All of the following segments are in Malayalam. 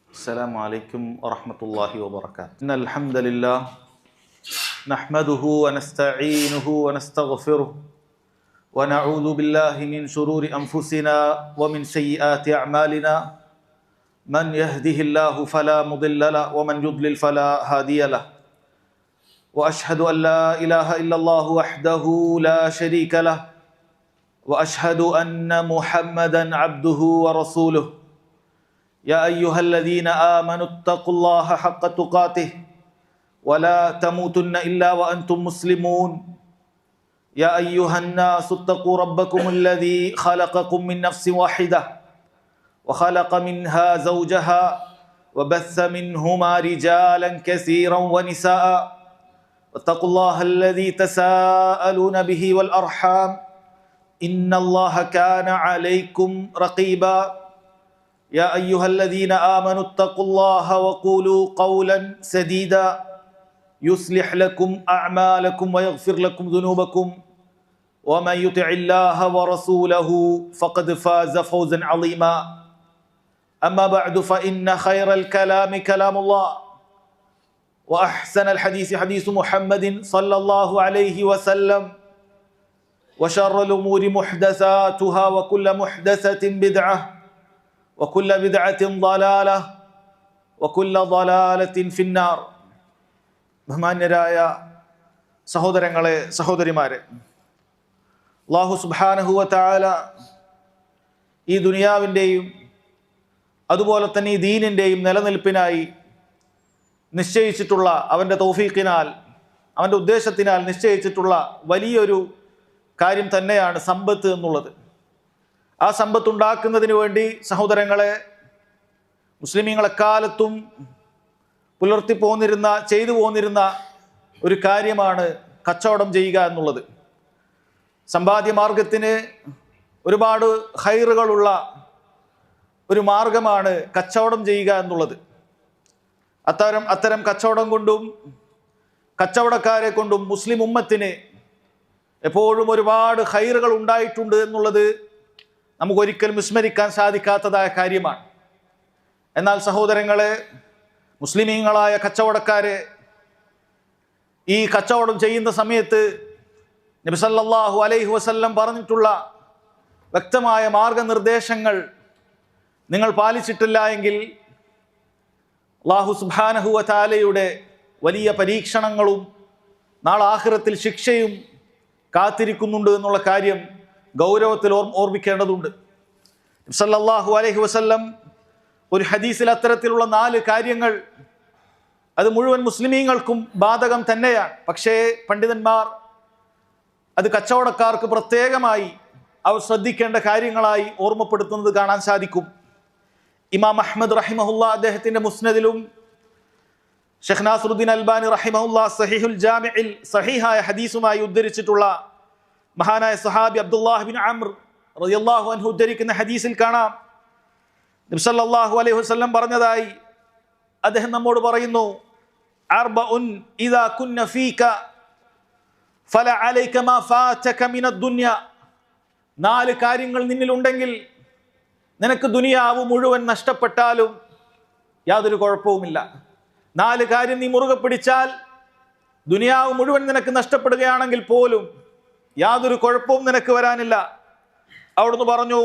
السلام عليكم ورحمة الله وبركاته. إن الحمد لله نحمده ونستعينه ونستغفره ونعوذ بالله من شرور أنفسنا ومن سيئات أعمالنا من يهده الله فلا مضل له ومن يضلل فلا هادي له وأشهد أن لا إله إلا الله وحده لا شريك له وأشهد أن محمدا عبده ورسوله يا أيها الذين آمنوا اتقوا الله حق تقاته ولا تموتن إلا وأنتم مسلمون يا أيها الناس اتقوا ربكم الذي خلقكم من نفس واحدة وخلق منها زوجها وبث منهما رجالا كثيرا ونساء واتقوا الله الذي تساءلون به والأرحام إن الله كان عليكم رقيبا يا أيها الذين آمنوا اتقوا الله وقولوا قولا سديدا يصلح لكم أعمالكم ويغفر لكم ذنوبكم ومن يطع الله ورسوله فقد فاز فوزا عظيما أما بعد فإن خير الكلام كلام الله وأحسن الحديث حديث محمد صلى الله عليه وسلم وشر الأمور محدثاتها وكل محدثة بدعة وكل بدعة ضلالة وكل ضلالة في النار. ബഹുമാന്യരായ സഹോദരങ്ങളെ സഹോദരിമാരെ, അല്ലാഹു സുബ്ഹാനഹു വ തആല ഈ ദുനിയാവിൻ്റെയും അതുപോലെ തന്നെ ഈ ദീനിൻ്റെയും നിലനിൽപ്പിനായി നിശ്ചയിച്ചിട്ടുള്ള അവൻ്റെ തൗഫീഖിനാൽ അവൻ്റെ ഉദ്ദേശത്തിനാൽ നിശ്ചയിച്ചിട്ടുള്ള വലിയൊരു കാര്യം തന്നെയാണ് സമ്പത്ത് എന്നുള്ളത്. ആ സമ്പത്ത് ഉണ്ടാക്കുന്നതിന് വേണ്ടി സഹോദരങ്ങളെ, മുസ്ലിമീങ്ങളെക്കാലത്തും ചെയ്തു പോന്നിരുന്ന ഒരു കാര്യമാണ് കച്ചവടം ചെയ്യുക എന്നുള്ളത്. സമ്പാദ്യമാർഗത്തിന് ഒരുപാട് ഖൈറുകളുള്ള ഒരു മാർഗമാണ് കച്ചവടം ചെയ്യുക എന്നുള്ളത്. അത്തരം കച്ചവടം കൊണ്ടും കച്ചവടക്കാരെ കൊണ്ടും മുസ്ലിം ഉമ്മത്തിന് എപ്പോഴും ഒരുപാട് ഖൈറുകൾ ഉണ്ടായിട്ടുണ്ട് എന്നുള്ളത് നമുക്കൊരിക്കലും വിസ്മരിക്കാൻ സാധിക്കാത്തതായ കാര്യമാണ്. എന്നാൽ സഹോദരങ്ങളെ, മുസ്ലിമീങ്ങളായ കച്ചവടക്കാരെ ഈ കച്ചവടം ചെയ്യുന്ന സമയത്ത് നബി സല്ലല്ലാഹു അലൈഹി വസല്ലം പറഞ്ഞിട്ടുള്ള വ്യക്തമായ മാർഗനിർദ്ദേശങ്ങൾ നിങ്ങൾ പാലിച്ചിട്ടില്ല എങ്കിൽ അല്ലാഹു സുബ്ഹാനഹു വ തആലയുടെ വലിയ പരീക്ഷണങ്ങളും നാളെ ആഖിറത്തിൽ ശിക്ഷയും കാത്തിരിക്കുന്നുണ്ട് എന്നുള്ള കാര്യം ഗൗരവത്തിൽ ഓർമ്മിക്കേണ്ടതുണ്ട്. നബി സല്ലല്ലാഹു അലൈഹി വസല്ലം ഒരു ഹദീസിൽ അത്തരത്തിലുള്ള 4 കാര്യങ്ങൾ അത് മുഴുവൻ മുസ്ലിമീങ്ങൾക്കും ബാധകം തന്നെയാണ്. പക്ഷേ പണ്ഡിതന്മാർ അത് കച്ചവടക്കാർക്ക് പ്രത്യേകമായി അവർ ശ്രദ്ധിക്കേണ്ട കാര്യങ്ങളായി ഓർമ്മപ്പെടുത്തുന്നത് കാണാൻ സാധിക്കും. ഇമാം അഹ്മദ് റഹിമഹുല്ല അദ്ദേഹത്തിന്റെ മുസ്നദിലും ഷെയ്ഖ് നാസറുദ്ദീൻ അൽബാനി റഹിമഹുല്ല സഹീഹുൽ ജാമിഇൽ സഹീഹായ ഹദീസുമായി ഉദ്ധരിച്ചിട്ടുള്ള മഹാനായ സഹാബി അബ്ദുല്ലാഹ് ബിൻ അംർ റളിയല്ലാഹു അൻഹു ഉദ്ധരിക്കുന്ന ഹദീസിൽ കാണാം, നബി സല്ലല്ലാഹു അലൈഹി വസല്ലം പറഞ്ഞതായി അദ്ദേഹം നമ്മോട് പറയുന്നു, അർബഉൻ ഇദാ കുന്ന ഫീക ഫല അലൈക മാ ഫാതക മിനദ് ദുനിയ. 4 കാര്യങ്ങൾ നിന്നിലുണ്ടെങ്കിൽ നിനക്ക് ദുനിയാവ് മുഴുവൻ നഷ്ടപ്പെട്ടാലും യാതൊരു കുഴപ്പവുമില്ല. 4 കാര്യം നീ മുറുകെ പിടിച്ചാൽ ദുനിയാവ് മുഴുവൻ നിനക്ക് നഷ്ടപ്പെടുകയാണെങ്കിൽ പോലും യാതൊരു കുഴപ്പവും നിനക്ക് വരാനില്ല. അവിടുന്ന് പറഞ്ഞു,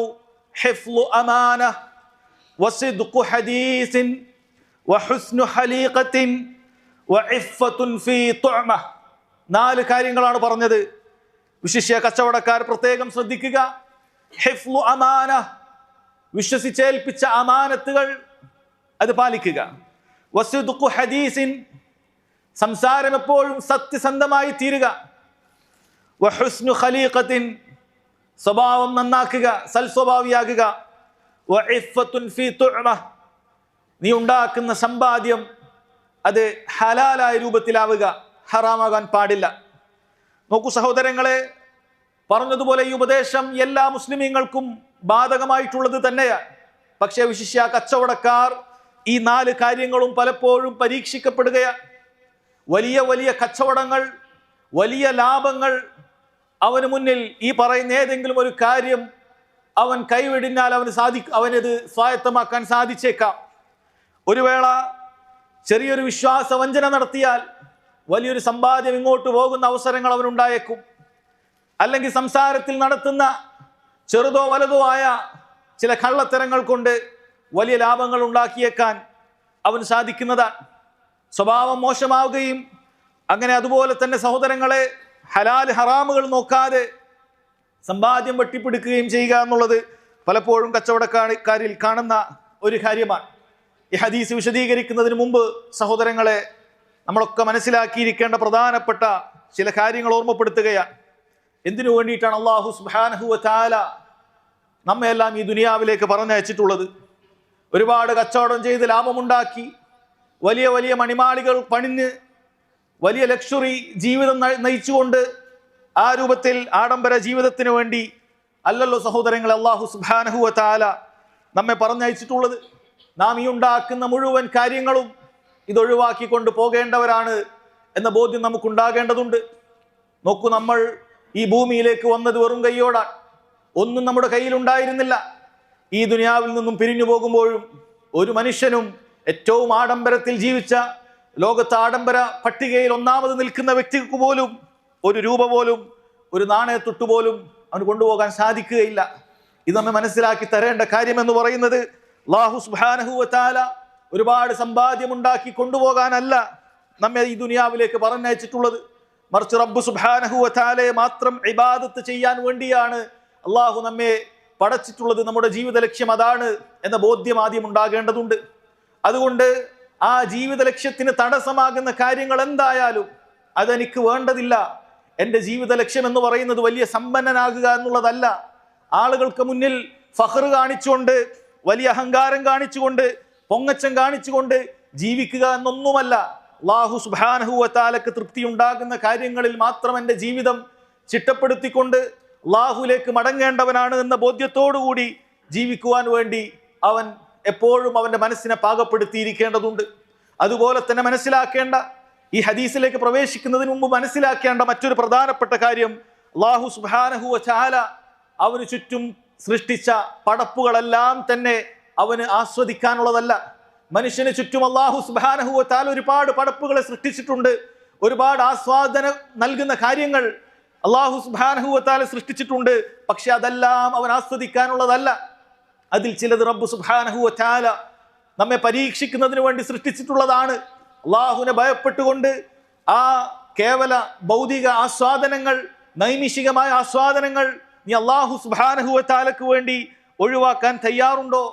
ഹിഫ്ളു അമാന വസിദ്ഖു ഹദീസിൻ വഹുസ്നു ഹലീഖത്തിൻ വഇഫ്ഫത്തുൻ ഫീ തുഅമ. 4 കാര്യങ്ങളാണ് പറഞ്ഞത്. വിശിഷ്യ കച്ചവടക്കാർ പ്രത്യേകം ശ്രദ്ധിക്കുക. ഹിഫ്ളു അമാന, വിശ്വസിച്ചേൽപ്പിച്ച അമാനത്തുകൾ അത് പാലിക്കുക. വസിദ്ഖു ഹദീസിൻ, സംസാരം എപ്പോഴും സത്യസന്ധമായി തീരുക. വഹുസ്നു ഖലീഖത്തിൻ, സ്വഭാവം നന്നാക്കുക, സൽസ്വഭാവിയാകുക. വഇഫ്ഫത്തുൻ ഫീ തുഅമ, നീ ഉണ്ടാക്കുന്ന സമ്പാദ്യം അത് ഹലാലായ രൂപത്തിലാവുക, ഹറാമാകാൻ പാടില്ല. നോക്കൂ സഹോദരങ്ങളെ, പറഞ്ഞതുപോലെ ഈ ഉപദേശം എല്ലാ മുസ്ലിമീങ്ങൾക്കും ബാധകമായിട്ടുള്ളത് തന്നെയാണ്. പക്ഷേ വിശിഷ്യ കച്ചവടക്കാർ ഈ 4 കാര്യങ്ങളും പലപ്പോഴും പരീക്ഷിക്കപ്പെടുകയാണ്. വലിയ വലിയ കച്ചവടങ്ങൾ, വലിയ ലാഭങ്ങൾ അവന് മുന്നിൽ ഈ പറയുന്ന ഏതെങ്കിലും ഒരു കാര്യം അവൻ കൈവിടിഞ്ഞാൽ അവനത് സ്വായത്തമാക്കാൻ സാധിച്ചേക്കാം. ഒരു വേള ചെറിയൊരു വിശ്വാസവഞ്ചന നടത്തിയാൽ വലിയൊരു സമ്പാദ്യം ഇങ്ങോട്ട് പോകുന്ന അവസരങ്ങൾ അവനുണ്ടായേക്കും. അല്ലെങ്കിൽ സംസാരത്തിൽ നടത്തുന്ന ചെറുതോ വലുതോ ആയ ചില കള്ളത്തരങ്ങൾ കൊണ്ട് വലിയ ലാഭങ്ങൾ ഉണ്ടാക്കിയേക്കാൻ അവന് സാധിക്കുന്നതാണ്. സ്വഭാവം മോശമാവുകയും അങ്ങനെ അതുപോലെ തന്നെ സഹോദരങ്ങളെ ഹലാൽ ഹറാമുകൾ നോക്കാതെ സമ്പാദ്യം വെട്ടിപ്പിടിക്കുകയും ചെയ്യുക എന്നുള്ളത് പലപ്പോഴും കച്ചവടക്കാരിൽ കാണുന്ന ഒരു കാര്യമാണ്. ഈ ഹദീസ് വിശദീകരിക്കുന്നതിന് മുമ്പ് സഹോദരങ്ങളെ നമ്മളൊക്കെ മനസ്സിലാക്കിയിരിക്കേണ്ട പ്രധാനപ്പെട്ട ചില കാര്യങ്ങൾ ഓർമ്മപ്പെടുത്തുകയാണ്. എന്തിനു വേണ്ടിയിട്ടാണ് അല്ലാഹു സുബ്ഹാനഹു വ തആല നമ്മയെല്ലാം ഈ ദുനിയാവിലേക്ക് പറഞ്ഞയച്ചിട്ടുള്ളത്? ഒരുപാട് കച്ചവടം ചെയ്ത് ലാഭമുണ്ടാക്കി വലിയ വലിയ മണിമാളികൾ പണിഞ്ഞ് വലിയ ലക്ഷറി ജീവിതം നയിച്ചുകൊണ്ട് ആ രൂപത്തിൽ ആഡംബര ജീവിതത്തിന് വേണ്ടി അല്ലല്ലോ സഹോദരങ്ങളെ അല്ലാഹു സുബ്ഹാനഹു വ തആല നമ്മെ പറഞ്ഞയച്ചിട്ടുള്ളത്. നാം ഈ ഉണ്ടാക്കുന്ന മുഴുവൻ കാര്യങ്ങളും ഇതൊഴിവാക്കിക്കൊണ്ട് പോകേണ്ടവരാണ് എന്ന ബോധ്യം നമുക്കുണ്ടാകേണ്ടതുണ്ട്. നോക്കൂ, നമ്മൾ ഈ ഭൂമിയിലേക്ക് വന്നത് വെറും കൈയോടാണ്. ഒന്നും നമ്മുടെ കയ്യിലുണ്ടായിരുന്നില്ല. ഈ ദുനിയാവിൽ നിന്നും പിരിഞ്ഞു പോകുമ്പോഴും ഒരു മനുഷ്യനും ഏറ്റവും ആഡംബരത്തിൽ ജീവിച്ച ലോകത്ത് ആഡംബര പട്ടികയിൽ ഒന്നാമത് നിൽക്കുന്ന വ്യക്തിക്ക് പോലും ഒരു രൂപ പോലും ഒരു നാണയത്തൊട്ട് പോലും അവന് കൊണ്ടുപോകാൻ സാധിക്കുകയില്ല. ഇത് നമ്മെ മനസ്സിലാക്കി തരേണ്ട കാര്യം എന്ന് പറയുന്നത് അല്ലാഹു സുബ്ഹാനഹു വ തആല ഒരുപാട് സമ്പാദ്യം ഉണ്ടാക്കി കൊണ്ടുപോകാനല്ല നമ്മെ ഈ ദുനിയാവിലേക്ക് പറഞ്ഞയച്ചിട്ടുള്ളത്. മറിച്ച് റബ്ബ് സുബ്ഹാനഹു വ തആലയെ മാത്രം ഇബാദത്ത് ചെയ്യാൻ വേണ്ടിയാണ് അള്ളാഹു നമ്മെ പടച്ചിട്ടുള്ളത്. നമ്മുടെ ജീവിത ലക്ഷ്യം അതാണ് എന്ന ബോധ്യം ആദ്യം ഉണ്ടാകേണ്ടതുണ്ട്. അതുകൊണ്ട് ആ ജീവിത ലക്ഷ്യത്തിന് തടസ്സമാകുന്ന കാര്യങ്ങൾ എന്തായാലും അതെനിക്ക് വേണ്ടതില്ല. എൻ്റെ ജീവിത ലക്ഷ്യം എന്ന് പറയുന്നത് വലിയ സമ്പന്നനാകുക എന്നുള്ളതല്ല. ആളുകൾക്ക് മുന്നിൽ ഫഖ്ർ കാണിച്ചുകൊണ്ട്, വലിയ അഹങ്കാരം കാണിച്ചുകൊണ്ട്, പൊങ്ങച്ചം കാണിച്ചുകൊണ്ട് ജീവിക്കുക എന്നൊന്നുമല്ല. അല്ലാഹു സുബ്ഹാനഹു വ തആലക്ക് തൃപ്തി ഉണ്ടാകുന്ന കാര്യങ്ങളിൽ മാത്രം എൻ്റെ ജീവിതം ചിട്ടപ്പെടുത്തിക്കൊണ്ട് അല്ലാഹുവിലേക്ക് മടങ്ങേണ്ടവനാണ് എന്ന ബോധ്യത്തോടുകൂടി ജീവിക്കുവാൻ വേണ്ടി അവൻ എപ്പോഴും അവൻ്റെ മനസ്സിനെ പാകപ്പെടുത്തിയിരിക്കേണ്ടതുണ്ട്. അതുപോലെ തന്നെ മനസ്സിലാക്കേണ്ട, ഈ ഹദീസിലേക്ക് പ്രവേശിക്കുന്നതിന് മുമ്പ് മനസ്സിലാക്കേണ്ട മറ്റൊരു പ്രധാനപ്പെട്ട കാര്യം, അല്ലാഹു സുബ്ഹാനഹു വ തആല അവന് ചുറ്റും സൃഷ്ടിച്ച പടപ്പുകളെല്ലാം തന്നെ അവന് ആസ്വദിക്കാനുള്ളതല്ല. മനുഷ്യന് ചുറ്റും അല്ലാഹു സുബ്ഹാനഹു വ തആല ഒരുപാട് പടപ്പുകളെ സൃഷ്ടിച്ചിട്ടുണ്ട്. ഒരുപാട് ആസ്വാദനം നൽകുന്ന കാര്യങ്ങൾ അല്ലാഹു സുബ്ഹാനഹു വ തആല സൃഷ്ടിച്ചിട്ടുണ്ട്. പക്ഷെ അതെല്ലാം അവൻ ആസ്വദിക്കാനുള്ളതല്ല. അതിൽ ചിലത് റബ്ബ് സുബ്ഹാനഹു വ തആല നമ്മെ പരീക്ഷിക്കുന്നതിന് വേണ്ടി സൃഷ്ടിച്ചിട്ടുള്ളതാണ്. അള്ളാഹുവിനെ ഭയപ്പെട്ടുകൊണ്ട് ആ കേവല ഭൗതിക ആസ്വാദനങ്ങൾ, നൈമിഷികമായ ആസ്വാദനങ്ങൾ നീ അല്ലാഹു സുബ്ഹാനഹു വ തആലക്ക് വേണ്ടി ഒഴിവാക്കാൻ തയ്യാറുണ്ടോ?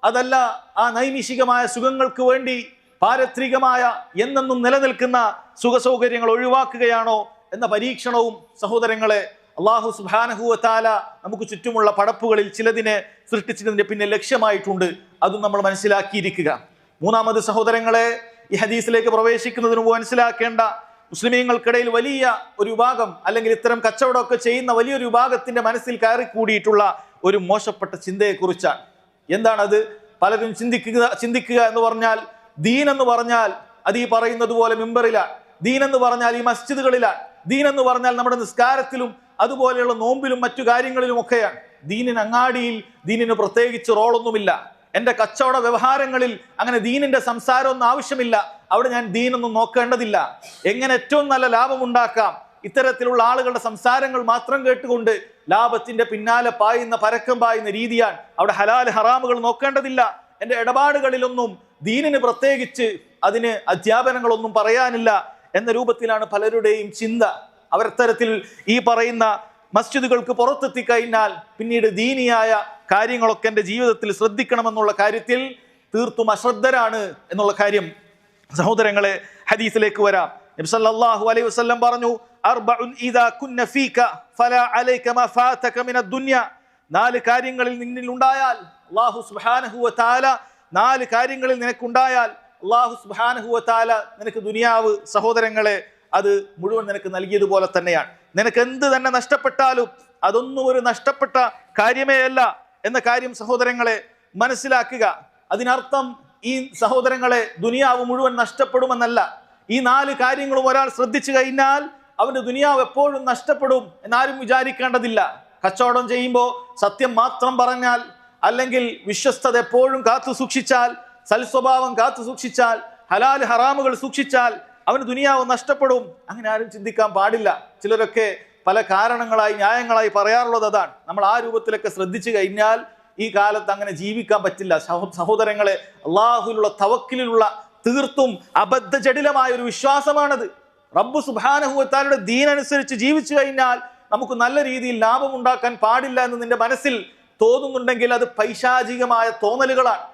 അതല്ല ആ നൈമിഷികമായ സുഖങ്ങൾക്ക് വേണ്ടി പാരത്രികമായ എന്നെന്നും നിലനിൽക്കുന്ന സുഖസൗകര്യങ്ങൾ ഒഴിവാക്കുകയാണോ എന്ന പരീക്ഷണവും സഹോദരങ്ങളെ അല്ലാഹു സുബ്ഹാനഹു വ തആല നമുക്ക് ചുറ്റുമുള്ള പടപ്പുകളിൽ ചിലതിനെ സൃഷ്ടിച്ചതിന്റെ പിന്നെ ലക്ഷ്യമായിട്ടുണ്ട്. അതും നമ്മൾ മനസ്സിലാക്കിയിരിക്കുക. മൂന്നാമത് സഹോദരങ്ങളെ, ഈ ഹദീസിലേക്ക് പ്രവേശിക്കുന്നതിന് മുമ്പ് മനസ്സിലാക്കേണ്ട, മുസ്ലിമീങ്ങൾക്കിടയിൽ വലിയ ഒരു വിഭാഗം, അല്ലെങ്കിൽ ഇത്തരം കച്ചവടമൊക്കെ ചെയ്യുന്ന വലിയൊരു വിഭാഗത്തിന്റെ മനസ്സിൽ കയറിക്കൂടിയിട്ടുള്ള ഒരു മോശപ്പെട്ട ചിന്തയെക്കുറിച്ചാണ്. എന്താണത്? പലരും ചിന്തിക്കുക എന്ന് പറഞ്ഞാൽ, ദീൻ എന്ന് പറഞ്ഞാൽ അത് ഈ പറയുന്നത് പോലെ മിമ്പറിലാണ്. ദീൻ എന്ന് പറഞ്ഞാൽ ഈ മസ്ജിദുകളിലാണ്. ദീൻ എന്ന് പറഞ്ഞാൽ നമ്മുടെ നിസ്കാരത്തിലും അതുപോലെയുള്ള നോമ്പിലും മറ്റു കാര്യങ്ങളിലും ഒക്കെയാണ്. ദീനിന് അങ്ങാടിയിൽ ദീനിന് പ്രത്യേകിച്ച് റോളൊന്നുമില്ല. എൻ്റെ കച്ചവട വ്യവഹാരങ്ങളിൽ അങ്ങനെ ദീനിന്റെ സംസാരമൊന്നും ആവശ്യമില്ല. അവിടെ ഞാൻ ദീനൊന്നും നോക്കേണ്ടതില്ല. എങ്ങനെ ഏറ്റവും നല്ല ലാഭം ഉണ്ടാക്കാം, ഇത്തരത്തിലുള്ള ആളുകളുടെ സംസാരങ്ങൾ മാത്രം കേട്ടുകൊണ്ട് ലാഭത്തിന്റെ പിന്നാലെ പരക്കം പായുന്ന രീതിയാണ്. അവിടെ ഹലാൽ ഹറാമുകൾ നോക്കേണ്ടതില്ല. എൻ്റെ ഇടപാടുകളിലൊന്നും ദീനിന് പ്രത്യേകിച്ച് അതിന് അധ്യാപനങ്ങളൊന്നും പറയാനില്ല എന്ന രൂപത്തിലാണ് പലരുടെയും ചിന്ത. അവരത്തരത്തിൽ ഈ പറയുന്ന മസ്ജിദുകൾക്ക് പുറത്തെത്തിക്കഴിഞ്ഞാൽ പിന്നീട് ദീനിയായ കാര്യങ്ങളൊക്കെ എൻ്റെ ജീവിതത്തിൽ ശ്രദ്ധിക്കണമെന്നുള്ള കാര്യത്തിൽ തീർത്തും അശ്രദ്ധരാണ് എന്നുള്ള കാര്യം സഹോദരങ്ങളെ ഹദീസിലേക്ക് വരാം. നബി സല്ലല്ലാഹു അലൈഹി വസല്ലം പറഞ്ഞു, അർബഉൻ ഇദാ കുന്ന ഫീക ഫലാ അലൈക മാ ഫാതക മിനദ് ദുനിയ. 4 കാര്യങ്ങളിൽ നിന്നിൽ ഉണ്ടായാൽ അല്ലാഹു സുബ്ഹാനഹു വ തആല 4 കാര്യങ്ങളിൽ നിനക്കുണ്ടായാൽ അല്ലാഹു സുബ്ഹാനഹു വ തആല നിനക്ക് ദുനിയാവ് സഹോദരങ്ങളെ അത് മുഴുവൻ നിനക്ക് നൽകിയതുപോലെ തന്നെയാണ്. നിനക്ക് എന്ത് തന്നെ നഷ്ടപ്പെട്ടാലും അതൊന്നും ഒരു നഷ്ടപ്പെട്ട കാര്യമേ അല്ല എന്ന കാര്യം സഹോദരങ്ങളെ മനസ്സിലാക്കുക. അതിനർത്ഥം ഈ സഹോദരങ്ങളെ ദുനിയാവ് മുഴുവൻ നഷ്ടപ്പെടുമെന്നല്ല. ഈ 4 കാര്യങ്ങളും ഒരാൾ ശ്രദ്ധിച്ചു കഴിഞ്ഞാൽ അവന്റെ ദുനിയാവ് എപ്പോഴും നഷ്ടപ്പെടും എന്നാരും വിചാരിക്കേണ്ടതില്ല. കച്ചവടം ചെയ്യുമ്പോൾ സത്യം മാത്രം പറഞ്ഞാൽ, അല്ലെങ്കിൽ വിശ്വസ്തത എപ്പോഴും കാത്തു സൂക്ഷിച്ചാൽ, സൽസ്വഭാവം കാത്തു സൂക്ഷിച്ചാൽ, ഹലാൽ ഹറാമുകൾ സൂക്ഷിച്ചാൽ അവന് ദുനിയാവ് നഷ്ടപ്പെടും. അങ്ങനെ ആരും ചിന്തിക്കാൻ പാടില്ല. ചിലരൊക്കെ പല കാരണങ്ങളായി ന്യായങ്ങളായി പറയാറുള്ളത് അതാണ്. നമ്മൾ ആ രൂപത്തിലൊക്കെ ശ്രദ്ധിച്ചു കഴിഞ്ഞാൽ ഈ കാലത്ത് അങ്ങനെ ജീവിക്കാൻ പറ്റില്ല. സഹോദരങ്ങളെ, അള്ളാഹുവിലുള്ള തവക്കിലുള്ള തീർത്തും അബദ്ധജടിലമായ ഒരു വിശ്വാസമാണത്. റബ്ബ് സുബ്ഹാനഹു വ തആലയുടെ ദീൻ അനുസരിച്ച് ജീവിച്ചു കഴിഞ്ഞാൽ നമുക്ക് നല്ല രീതിയിൽ ലാഭം ഉണ്ടാക്കാൻ പാടില്ല എന്ന് നിന്റെ മനസ്സിൽ തോന്നുന്നുണ്ടെങ്കിൽ അത് പൈശാചികമായ തോന്നലുകളാണ്.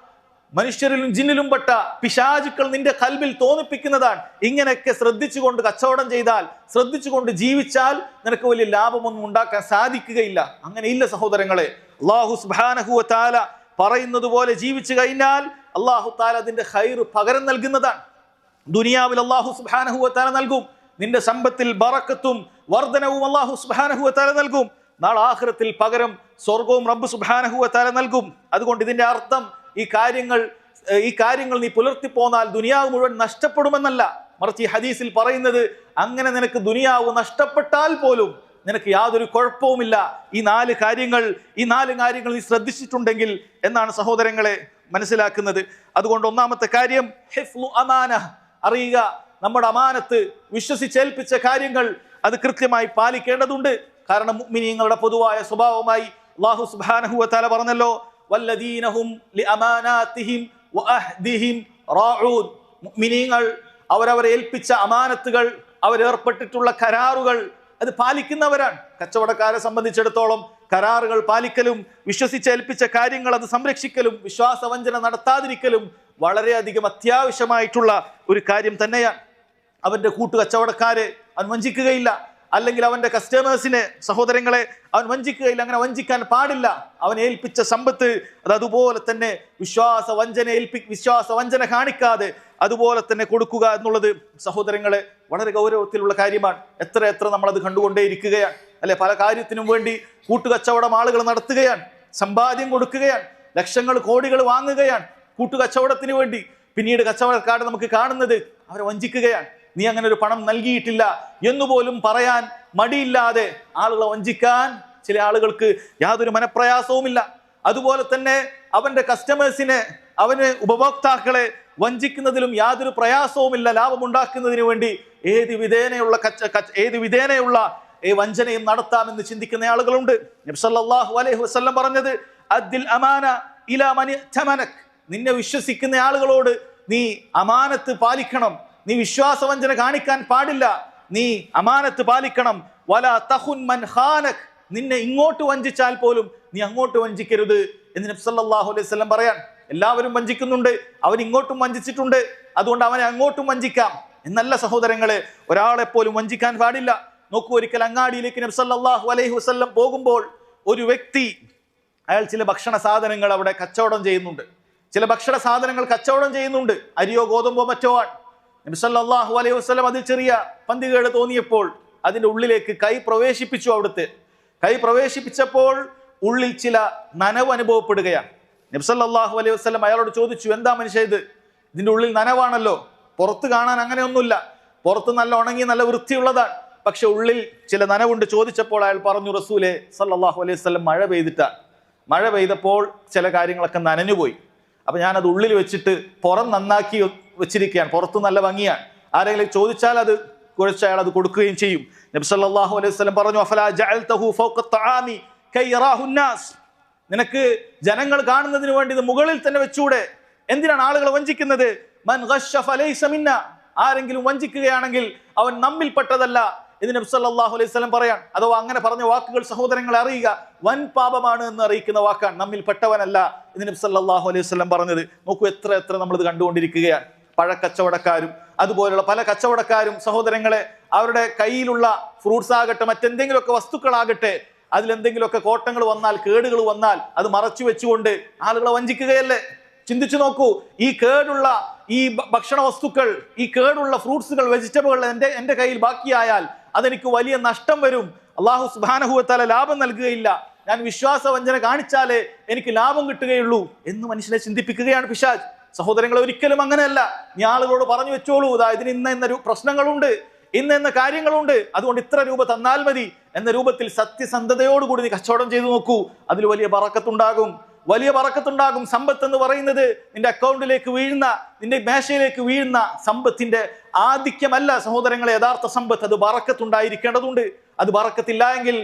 മനുഷ്യരിലും ജിന്നിലും പെട്ട പിശാചുക്കൾ നിന്റെ കൽബിൽ തോന്നിപ്പിക്കുന്നതാണ്. ഇങ്ങനെയൊക്കെ ശ്രദ്ധിച്ചുകൊണ്ട് കച്ചവടം ചെയ്താൽ, ശ്രദ്ധിച്ചുകൊണ്ട് ജീവിച്ചാൽ നിനക്ക് വലിയ ലാഭമൊന്നും ഉണ്ടാക്കാൻ സാധിക്കുകയില്ല. അങ്ങനെയില്ല സഹോദരങ്ങളെ. അല്ലാഹു സുബ്ഹാനഹു വ തആല പറയുന്നത് പോലെ ജീവിച്ചു കഴിഞ്ഞാൽ അല്ലാഹു തആല അതിന്റെ ഖൈർ പകരം നൽകുന്നതാണ്. ദുനിയാവിൽ അല്ലാഹു സുബ്ഹാനഹു വ തആല നൽകും. നിന്റെ സമ്പത്തിൽ ബറക്കത്തും വർധനവും അല്ലാഹു സുബ്ഹാനഹു വ തആല നൽകും. നാളെ ആഖിറത്തിൽ പകരം സ്വർഗവും റബ്ബ് സുബ്ഹാനഹു വ തആല നൽകും. അതുകൊണ്ട് ഇതിന്റെ അർത്ഥം ഈ കാര്യങ്ങൾ നീ പുലർത്തി പോന്നാൽ ദുനിയാവ് മുഴുവൻ നഷ്ടപ്പെടുമെന്നല്ല. മറിച്ച് ഈ ഹദീസിൽ പറയുന്നത് അങ്ങനെ നിനക്ക് ദുനിയാവ് നഷ്ടപ്പെട്ടാൽ പോലും നിനക്ക് യാതൊരു കുഴപ്പവുമില്ല. ഈ നാല് കാര്യങ്ങൾ നീ ശ്രദ്ധിച്ചിട്ടുണ്ടെങ്കിൽ എന്നാണ് സഹോദരങ്ങളെ മനസ്സിലാക്കുന്നത്. അതുകൊണ്ട് ഒന്നാമത്തെ കാര്യം ഹിഫ്ളു അമാന, അറിയുക നമ്മുടെ അമാനത്ത്, വിശ്വസിച്ചേൽപ്പിച്ച കാര്യങ്ങൾ അത് കൃത്യമായി പാലിക്കേണ്ടതുണ്ട്. കാരണം മുഅ്മിനീങ്ങളുടെ പൊതുവായ സ്വഭാവമായി അല്ലാഹു സുബ്ഹാനഹു വ തആല പറഞ്ഞല്ലോ, വല്ലദീന ഹും ലിഅമാനാതിഹിം വഅഹ്ദിഹിം റാഊൻ. മുഅ്മിനീങ്ങൾ അവരവരെ ഏൽപ്പിച്ച അമാനത്തുകൾ, അവരേർപ്പെട്ടിട്ടുള്ള കരാറുകൾ അത് പാലിക്കുന്നവരാണ്. കച്ചവടക്കാരെ സംബന്ധിച്ചിടത്തോളം കരാറുകൾ പാലിക്കലും വിശ്വസിച്ചേൽപ്പിച്ച കാര്യങ്ങൾ അത് സംരക്ഷിക്കലും വിശ്വാസവഞ്ചന നടത്താതിരിക്കലും വളരെയധികം അത്യാവശ്യമായിട്ടുള്ള ഒരു കാര്യം തന്നെയാണ്. അവന്റെ കൂട്ടുകച്ചവടക്കാരെ അവൻ വഞ്ചിക്കുകയില്ല, അല്ലെങ്കിൽ അവന്റെ കസ്റ്റമേഴ്സിനെ, സഹോദരങ്ങളെ അവൻ വഞ്ചിക്കുകയില്ല. അങ്ങനെ വഞ്ചിക്കാൻ പാടില്ല. അവൻ ഏൽപ്പിച്ച സമ്പത്ത് അത് അതുപോലെ തന്നെ വിശ്വാസവഞ്ചന കാണിക്കാതെ അതുപോലെ തന്നെ കൊടുക്കുക എന്നുള്ളത് സഹോദരങ്ങളെ വളരെ ഗൗരവത്തിലുള്ള കാര്യമാണ്. എത്ര നമ്മളത് കണ്ടുകൊണ്ടേയിരിക്കുകയാണ് അല്ലെ? പല കാര്യത്തിനും വേണ്ടി കൂട്ടുകച്ചവടം ആളുകൾ നടത്തുകയാണ്, സമ്പാദ്യം കൊടുക്കുകയാണ്, ലക്ഷങ്ങൾ കോടികൾ വാങ്ങുകയാണ് കൂട്ടുകച്ചവടത്തിന് വേണ്ടി. പിന്നീട് കച്ചവടക്കാരെ നമുക്ക് കാണുന്നത് അവരെ വഞ്ചിക്കുകയാണ്. നീ അങ്ങനെ ഒരു പണം നൽകിയിട്ടില്ല എന്നുപോലും പറയാൻ മടിയില്ലാതെ ആളുകളെ വഞ്ചിക്കാൻ ചില ആളുകൾക്ക് യാതൊരു മനപ്രയാസവുമില്ല. അതുപോലെ തന്നെ അവന്റെ കസ്റ്റമേഴ്സിനെ, അവന് ഉപഭോക്താക്കളെ വഞ്ചിക്കുന്നതിലും യാതൊരു പ്രയാസവുമില്ല. ലാഭമുണ്ടാക്കുന്നതിന് വേണ്ടി ഏത് വിധേനയുള്ള വഞ്ചനയും നടത്താമെന്ന് ചിന്തിക്കുന്ന ആളുകളുണ്ട്. നബി സല്ലല്ലാഹു അലൈഹി വസല്ലം പറഞ്ഞത്, അദ്ദിൽ അമാന ഇലാ മൻ ഇഅ്തമനക. നിന്നെ വിശ്വസിക്കുന്ന ആളുകളോട് നീ അമാനത്ത് പാലിക്കണം. നീ വിശ്വാസവഞ്ചന കാണിക്കാൻ പാടില്ല. നീ അമാനത്ത് പാലിക്കണം. വലാ തഖുൻ മൻ ഖാനക. നിന്നെ ഇങ്ങോട്ട് വഞ്ചിച്ചാൽ പോലും നീ അങ്ങോട്ട് വഞ്ചിക്കരുത് എന്ന് നബി സല്ലല്ലാഹു അലൈഹി വസല്ലം പറയാൻ. എല്ലാവരും വഞ്ചിക്കുന്നുണ്ട്, അവൻ ഇങ്ങോട്ടും വഞ്ചിച്ചിട്ടുണ്ട്, അതുകൊണ്ട് അവനെ അങ്ങോട്ടും വഞ്ചിക്കാം എന്നല്ല സഹോദരങ്ങളെ. ഒരാളെപ്പോലും വഞ്ചിക്കാൻ പാടില്ല. നോക്കൂ, ഒരിക്കൽ അങ്ങാടിയിലേക്ക് നബി സല്ലല്ലാഹു അലൈഹി വസല്ലം പോകുമ്പോൾ ഒരു വ്യക്തി, അയാൾ ചില ഭക്ഷണ സാധനങ്ങൾ അവിടെ കച്ചവടം ചെയ്യുന്നുണ്ട്. അരിയോ ഗോതമ്പോ മറ്റോ ആണ്. നബി സല്ലല്ലാഹു അലൈഹി വസല്ലം അതിൽ ചെറിയ പന്തികേട് തോന്നിയപ്പോൾ അതിന്റെ ഉള്ളിലേക്ക് കൈ പ്രവേശിപ്പിച്ചപ്പോൾ ഉള്ളിൽ ചില നനവ് അനുഭവപ്പെടുകയാണ്. നബി സല്ലല്ലാഹു അലൈഹി വസല്ലം അയാളോട് ചോദിച്ചു, എന്താ മനുഷ്യ ഇത്? ഇതിന്റെ ഉള്ളിൽ നനവാണല്ലോ, പുറത്ത് കാണാൻ അങ്ങനെയൊന്നുമില്ല, പുറത്ത് നല്ല ഉണങ്ങി നല്ല വൃത്തിയുള്ളതാണ്, പക്ഷെ ഉള്ളിൽ ചില നനവുണ്ട്. ചോദിച്ചപ്പോൾ അയാൾ പറഞ്ഞു, റസൂലേ സല്ലല്ലാഹു അലൈഹി വസല്ലം മഴ പെയ്തപ്പോൾ ചില കാര്യങ്ങളൊക്കെ നനഞ്ഞുപോയി. അപ്പൊ ഞാനത് ഉള്ളിൽ വെച്ചിട്ട് പുറം നന്നാക്കി വെച്ചിരിക്കുകയാണ്, പുറത്ത് നല്ല ഭംഗിയാണ്, ആരെങ്കിലും ചോദിച്ചാൽ അത് കുഴച്ച് അയാൾ അത് കൊടുക്കുകയും ചെയ്യും. നബി സല്ലല്ലാഹു അലൈഹി വസല്ലം പറഞ്ഞു, അഫലാ ജഅൽതഹു ഫൗഖ അത്ആമി കൈ യറാഹു الناس. നിനക്ക് ജനങ്ങൾ കാണുന്നതിന് വേണ്ടി ഇത് മുകളിൽ തന്നെ വെച്ചൂടെ? എന്തിനാണ് ആളുകളെ വഞ്ചിക്കുന്നത്? മൻ ഗശ്ശ ഫലൈസ മിന്ന. ആരെങ്കിലും വഞ്ചിക്കുകയാണെങ്കിൽ അവൻ നമ്മിൽപ്പെട്ടതല്ല എന്ന് നബി സല്ലല്ലാഹു അലൈഹി വസല്ലം പറയാൻ. അഥവാ അങ്ങനെ പറഞ്ഞ വാക്കുകൾ സഹോദരങ്ങളെ അറിയുക, വൻ പാപമാണ് എന്ന് അറിയിക്കുന്ന വാക്കാണ്, നമ്മിൽപ്പെട്ടവനല്ല എന്ന് നബി സല്ലല്ലാഹു അലൈഹി വസല്ലം പറഞ്ഞത്. നോക്കൂ, എത്ര നമ്മളിത് കണ്ടുകൊണ്ടിരിക്കുകയാണ്. പഴക്കച്ചവടക്കാരും അതുപോലുള്ള പല കച്ചവടക്കാരും സഹോദരങ്ങളെ അവരുടെ കയ്യിലുള്ള ഫ്രൂട്ട്സ് ആകട്ടെ, മറ്റെന്തെങ്കിലുമൊക്കെ വസ്തുക്കളാകട്ടെ, അതിലെന്തെങ്കിലുമൊക്കെ കോട്ടങ്ങൾ വന്നാൽ, കേടുകൾ വന്നാൽ അത് മറച്ചു വെച്ചുകൊണ്ട് ആളുകളെ വഞ്ചിക്കുകയല്ലേ? ചിന്തിച്ചു നോക്കൂ, ഈ കേടുള്ള ഈ ഭക്ഷണ വസ്തുക്കൾ, ഈ കേടുള്ള ഫ്രൂട്ട്സുകൾ, വെജിറ്റബിളുകൾ എന്റെ കയ്യിൽ ബാക്കിയായാൽ അതെനിക്ക് വലിയ നഷ്ടം വരും. അല്ലാഹു സുബ്ഹാനഹു വ തആല ലാഭം നൽകുകയില്ല. ഞാൻ വിശ്വാസവഞ്ചന കാണിച്ചാലേ എനിക്ക് ലാഭം കിട്ടുകയുള്ളൂ എന്ന് മനുഷ്യനെ ചിന്തിപ്പിക്കുകയാണ് പിശാച്. സഹോദരങ്ങളെ, ഒരിക്കലും അങ്ങനെയല്ല. നീ ആളുകളോട് പറഞ്ഞു വെച്ചോളൂ, ഇതിന് ഇന്ന പ്രശ്നങ്ങളുണ്ട്, ഇന്ന കാര്യങ്ങളുണ്ട്, അതുകൊണ്ട് ഇത്ര രൂപ തന്നാൽ മതി എന്ന രൂപത്തിൽ സത്യസന്ധതയോടുകൂടി നീ കച്ചവടം ചെയ്തു നോക്കൂ. അതിൽ വലിയ ബറക്കത്തുണ്ടാകും, വലിയ ബറക്കത്തുണ്ടാകും. സമ്പത്ത് എന്ന് പറയുന്നത് നിന്റെ അക്കൗണ്ടിലേക്ക് വീഴുന്ന, നിന്റെ മേശയിലേക്ക് വീഴുന്ന സമ്പത്തിന്റെ ആധിക്യമല്ല സഹോദരങ്ങളെ യഥാർത്ഥ സമ്പത്ത്. അത് ബറക്കത്തുണ്ടായിരിക്കേണ്ടതുണ്ട്. അത് ബറക്കത്തില്ല എങ്കിൽ,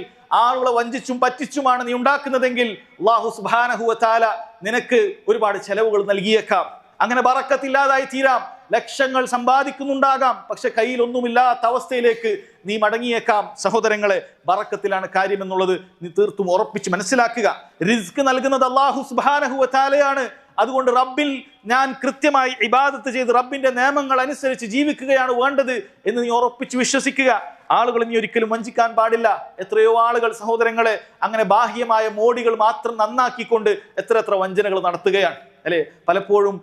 ആളുകളെ വഞ്ചിച്ചും പറ്റിച്ചുമാണ് നീ ഉണ്ടാക്കുന്നതെങ്കിൽ അല്ലാഹു സുബ്ഹാനഹു വ തആല നിനക്ക് ഒരുപാട് ചെലവുകൾ നൽകിയേക്കാം. അങ്ങനെ ബറക്കത്തില്ലാതായി തീരാം. ലക്ഷങ്ങൾ സമ്പാദിക്കുന്നുണ്ടാകാം, പക്ഷെ കയ്യിൽ ഒന്നുമില്ലാത്ത അവസ്ഥയിലേക്ക് നീ മടങ്ങിയേക്കാം. സഹോദരങ്ങളെ, ബറക്കത്തിലാണ് കാര്യം എന്നുള്ളത് നീ തീർത്തും ഉറപ്പിച്ച് മനസ്സിലാക്കുക. റിസ്ക് നൽകുന്നത് അല്ലാഹു സുബ്ഹാനഹു വ തആലയാണ്. അതുകൊണ്ട് റബ്ബിൽ ഞാൻ കൃത്യമായി ഇബാദത്ത് ചെയ്ത് റബ്ബിന്റെ നിയമങ്ങൾ അനുസരിച്ച് ജീവിക്കുകയാണ് വേണ്ടത് എന്ന് നീ ഉറപ്പിച്ച് വിശ്വസിക്കുക. ആളുകൾ നീ ഒരിക്കലും വഞ്ചിക്കാൻ പാടില്ല. എത്രയോ ആളുകൾ സഹോദരങ്ങളെ അങ്ങനെ ബാഹ്യമായ മോടികൾ മാത്രം നന്നാക്കിക്കൊണ്ട് എത്ര വഞ്ചനകൾ നടത്തുകയാണ് അല്ലെ. പലപ്പോഴും